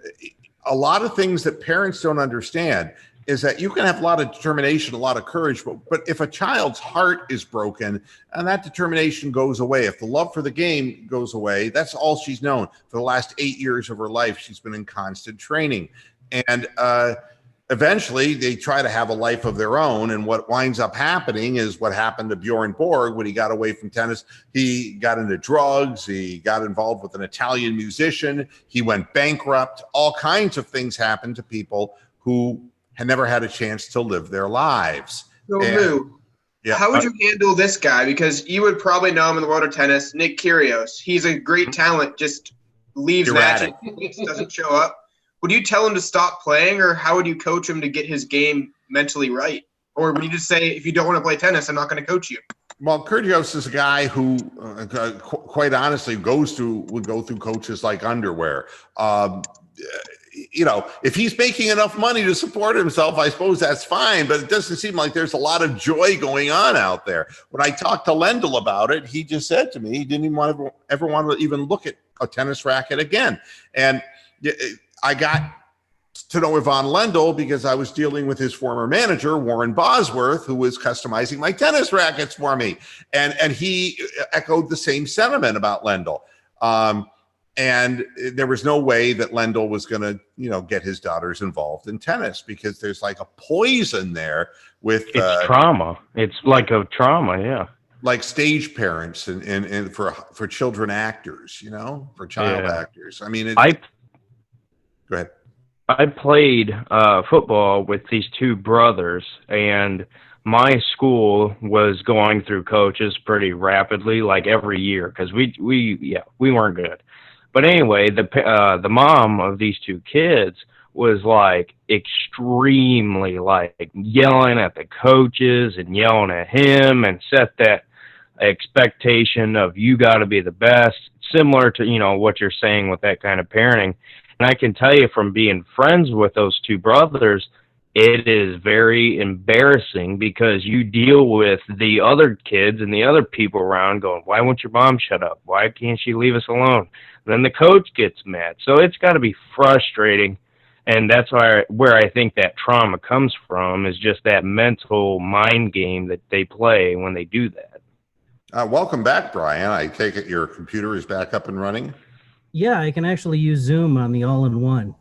a lot of things that parents don't understand is that you can have a lot of determination, a lot of courage, but if a child's heart is broken and that determination goes away, if the love for the game goes away, that's all she's known. For the last 8 years of her life, she's been in constant training. And eventually they try to have a life of their own. And what winds up happening is what happened to Bjorn Borg when he got away from tennis. He got into drugs. He got involved with an Italian musician. He went bankrupt. All kinds of things happened to people who had never had a chance to live their lives. So, Lou, how would you handle this guy? Because you would probably know him in the world of tennis, Nick Kyrgios. He's a great talent, just leaves matches, doesn't show up. Would you tell him to stop playing, or how would you coach him to get his game mentally right? Or would you just say, if you don't want to play tennis, I'm not going to coach you? Well, Kyrgios is a guy who, quite honestly, would go through coaches like underwear. You know, if he's making enough money to support himself, I suppose that's fine, but it doesn't seem like there's a lot of joy going on out there. When I talked to Lendl about it, he just said to me he didn't even ever want to even look at a tennis racket again. And I got to know Yvonne Lendl because I was dealing with his former manager, Warren Bosworth, who was customizing my tennis rackets for me. And he echoed the same sentiment about Lendl. And there was no way that Lendl was going to, you know, get his daughters involved in tennis because there's like a poison there with it's trauma. It's like a trauma, yeah. Like stage parents and for children actors, you know, for child actors. I mean, go ahead. I played football with these 2 brothers, and my school was going through coaches pretty rapidly, like every year, because we weren't good. But anyway, the mom of these 2 kids was like extremely like yelling at the coaches and yelling at him, and set that expectation of you got to be the best, similar to, you know, what you're saying with that kind of parenting. And I can tell you from being friends with those 2 brothers, it is very embarrassing because you deal with the other kids and the other people around going, why won't your mom shut up? Why can't she leave us alone? And then the coach gets mad. So it's got to be frustrating. And that's where I think that trauma comes from, is just that mental mind game that they play when they do that. Welcome back, Brian. I take it your computer is back up and running? Yeah, I can actually use Zoom on the all-in-one.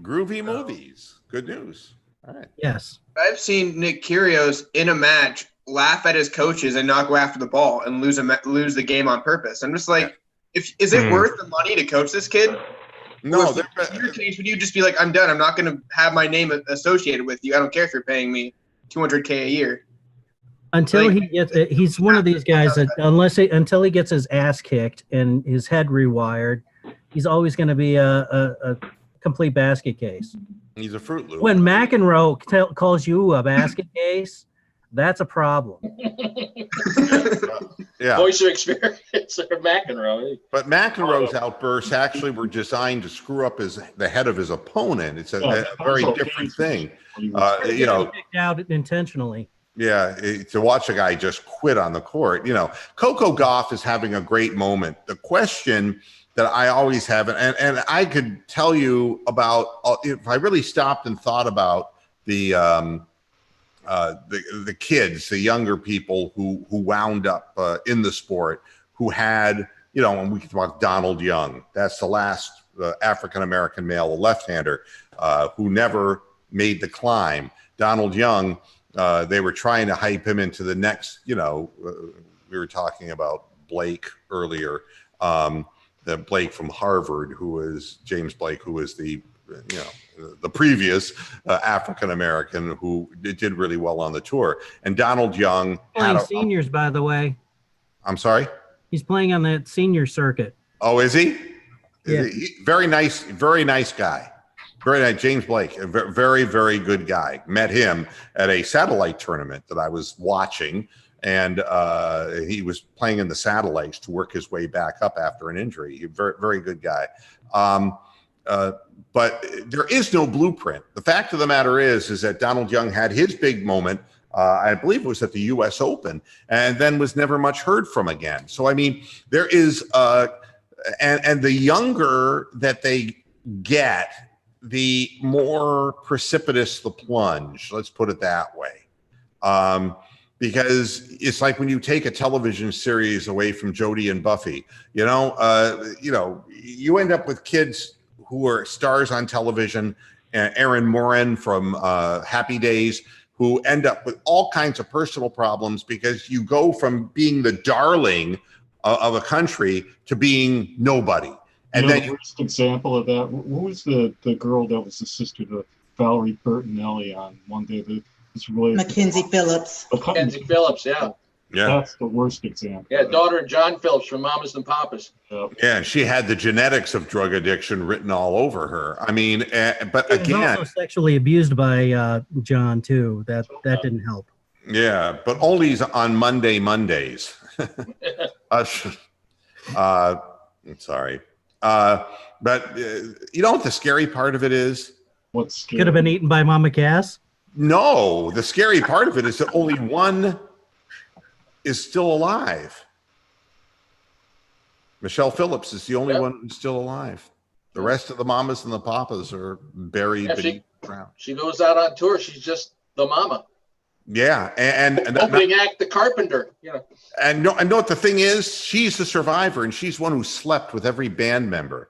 Groovy movies. Good news. All right. Yes. I've seen Nick Kyrgios in a match laugh at his coaches and not go after the ball and lose the game on purpose. I'm just like, is it worth the money to coach this kid? No. In your case, would you just be like, I'm done. I'm not going to have my name associated with you. I don't care if you're paying me $200K a year. Until he gets, he's one of these guys that until he gets his ass kicked and his head rewired, he's always going to be a complete basket case. He's a Fruit Loop. When McEnroe calls you a basket case, that's a problem. Yeah. Voice of experience or McEnroe. But McEnroe's outbursts actually were designed to screw up the head of his opponent. It's a very different thing. You know, kicked out intentionally. Yeah, to watch a guy just quit on the court. You know, Coco Gauff is having a great moment. The question that I always have, and I could tell you about, if I really stopped and thought about the kids, the younger people who wound up in the sport, who had, you know, and we can talk about Donald Young. That's the last African-American male, a left-hander, who never made the climb. Donald Young, they were trying to hype him into the next, you know, we were talking about Blake earlier, the Blake from Harvard, who was James Blake, who was the the previous African American who did really well on the tour. And Donald Young playing seniors, by the way. I'm sorry? He's playing on that senior circuit. Oh, is he? Yeah. Very nice guy. Very nice. James Blake, a very, very good guy. Met him at a satellite tournament that I was watching, and he was playing in the satellites to work his way back up after an injury. Very, very good guy. But there is no blueprint. The fact of the matter is that Donald Young had his big moment. I believe it was at the U.S. Open, and then was never much heard from again. So, I mean, there is, and the younger that they get, the more precipitous the plunge. Let's put it that way. Because it's like when you take a television series away from Jodie and Buffy, you end up with kids who are stars on television, Aaron Morin from Happy Days, who end up with all kinds of personal problems because you go from being the darling of a country to being nobody. And then the worst example of that, what was the girl that was the sister to Valerie Bertinelli on one day? That's related Mackenzie Phillips. Mackenzie Phillips, yeah. Yeah, that's the worst example. Yeah, daughter of John Phillips from Mamas and Papas. Yeah, she had the genetics of drug addiction written all over her. I mean, but She was again, also sexually abused by John too. That didn't help. yeah, but only on Mondays. I'm sorry. But you know what the scary part of it is? What's scary? Could have been eaten by Mama Cass. No, the scary part of it is that only one is still alive. Michelle Phillips is the only one who's still alive. The rest of the mamas and the papas are buried beneath the ground. She goes out on tour. She's just the mama. Yeah, and opening act, the Carpenter. And know what the thing is? She's the survivor, and she's one who slept with every band member,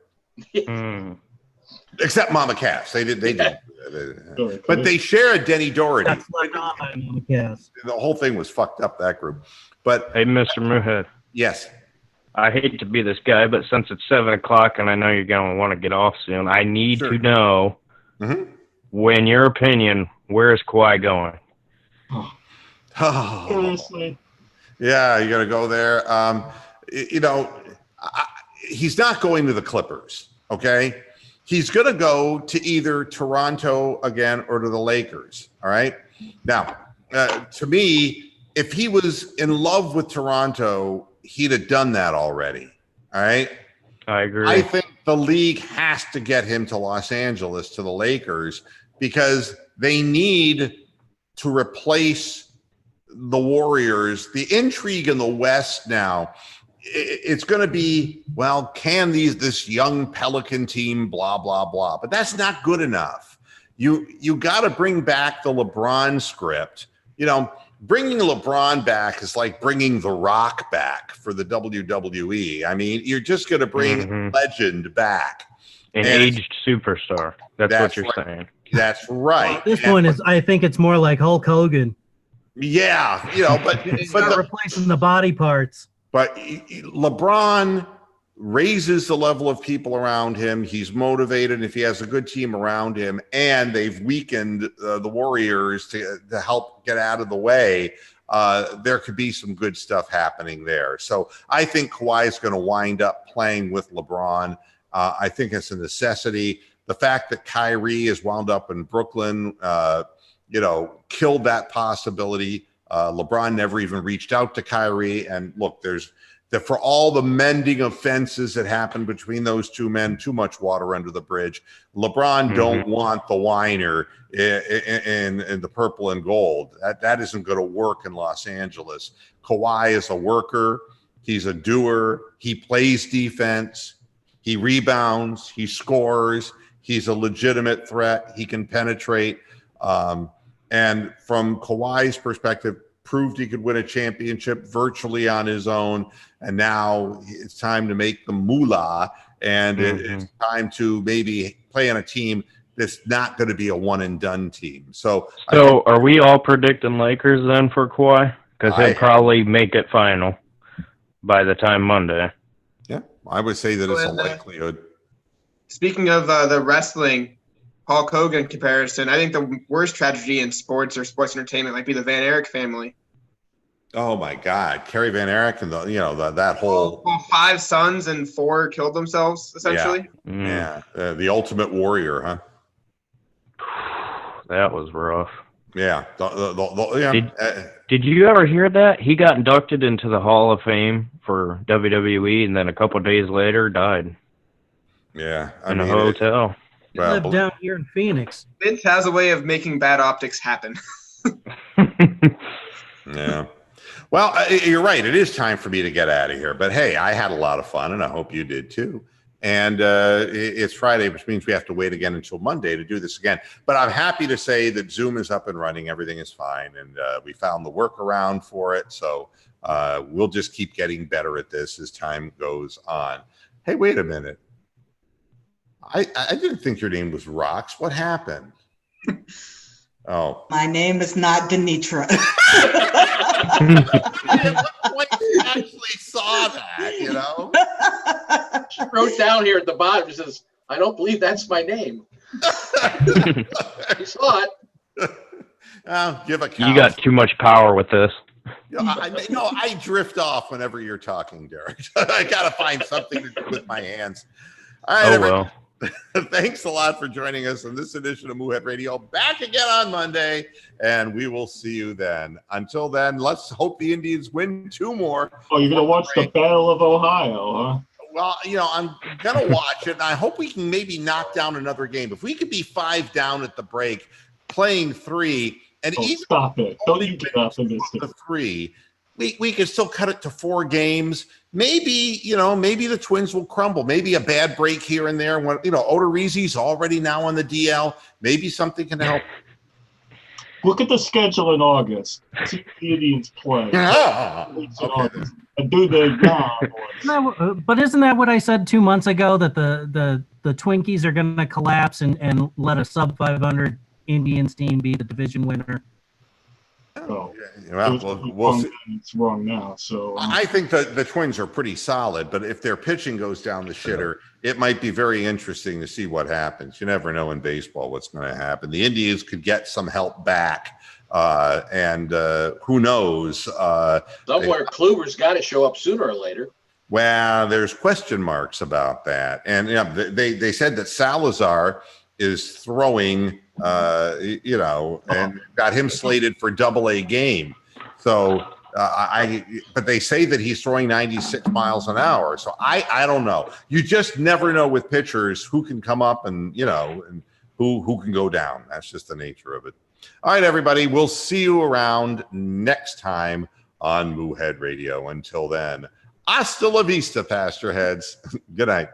except Mama Cass. They did. But they share a Denny Doherty. That's not Mama Cass. The whole thing was fucked up, that group. But hey, Mr. Moohead. Yes. I hate to be this guy, but since it's 7 o'clock and I know you're going to want to get off soon, I need to know, in your opinion, where is Kawhi going? Seriously? Yeah, you got to go there. He's not going to the Clippers, okay? He's going to go to either Toronto again or to the Lakers, all right? Now, to me, if he was in love with Toronto, he'd have done that already, all right? I agree. I think the league has to get him to Los Angeles, to the Lakers, because they need to replace the Warriors. The intrigue in the West now, it's going to be, well, can this young Pelican team, blah, blah, blah. But that's not good enough. You got to bring back the LeBron script. Bringing LeBron back is like bringing The Rock back for the WWE. I mean, you're just going to bring legend back. An aged superstar. That's what you're saying. That's right. This one is, I think it's more like Hulk Hogan. Yeah, but replacing the body parts. But LeBron raises the level of people around him. He's motivated if he has a good team around him, and they've weakened the Warriors to help get out of the way. There could be some good stuff happening there. So I think Kawhi is going to wind up playing with LeBron. I think it's a necessity. The fact that Kyrie has wound up in Brooklyn, killed that possibility. LeBron never even reached out to Kyrie. And look, for all the mending of fences that happened between those two men, too much water under the bridge. LeBron don't want the whiner in the purple and gold. That isn't going to work in Los Angeles. Kawhi is a worker. He's a doer. He plays defense. He rebounds. He scores. He's a legitimate threat. He can penetrate. And from Kawhi's perspective, proved he could win a championship virtually on his own. And now it's time to make the moolah. And it's time to maybe play on a team that's not going to be a one-and-done team. So are we all predicting Lakers then for Kawhi? Because he'll probably make it final by the time Monday. Yeah, I would say that it's a likelihood. Speaking of the wrestling, Hulk Hogan comparison, I think the worst tragedy in sports or sports entertainment might be the Van Erich family. Oh my God, Kerry Van Erich and that whole 5 sons and 4 killed themselves essentially. Yeah, the Ultimate Warrior, huh? That was rough. Yeah. Did you ever hear that? He got inducted into the Hall of Fame for WWE, and then a couple of days later died. Yeah, in a hotel. He lived down here in Phoenix. Vince has a way of making bad optics happen. Yeah. Well, you're right. It is time for me to get out of here. But hey, I had a lot of fun, and I hope you did too. And it's Friday, which means we have to wait again until Monday to do this again. But I'm happy to say that Zoom is up and running. Everything is fine. And we found the workaround for it. So we'll just keep getting better at this as time goes on. Hey, wait a minute. I didn't think your name was Rox. What happened? Oh. My name is not Denitra. I actually saw that, you know? She wrote down here at the bottom, she says, I don't believe that's my name. You saw it. Give a count. You got too much power with this. I drift off whenever you're talking, Derek. I got to find something to do with my hands. All right, well. Thanks a lot for joining us on this edition of Moohead Radio. Back again on Monday, and we will see you then. Until then, let's hope the Indians win 2 more. Oh, you're going to watch the Battle of Ohio, huh? Well, I'm going to watch it, and I hope we can maybe knock down another game. If we could be 5 down at the break, playing 3, and even stop it. Don't you get optimistic. 3, we could still cut it to 4 games. Maybe, maybe the Twins will crumble. Maybe a bad break here and there. When, Odorizzi's already now on the DL. Maybe something can help. Look at the schedule in August. See the Indians play. Okay. And do their job. But isn't that what I said 2 months ago, that the Twinkies are going to collapse and let a sub-500 Indians team be the division winner? Oh, we'll see. It's wrong now. So I think that the Twins are pretty solid, but if their pitching goes down the shitter, it might be very interesting to see what happens. You never know in baseball what's going to happen. The Indians could get some help back, and who knows? Somewhere Kluber's got to show up sooner or later. Well, there's question marks about that, and they said that Salazar is throwing, and got him slated for AA game. So but they say that he's throwing 96 miles an hour. So I don't know. You just never know with pitchers who can come up and who can go down. That's just the nature of it. All right, everybody. We'll see you around next time on Moohead Radio. Until then, hasta la vista, Pastor Heads. Good night.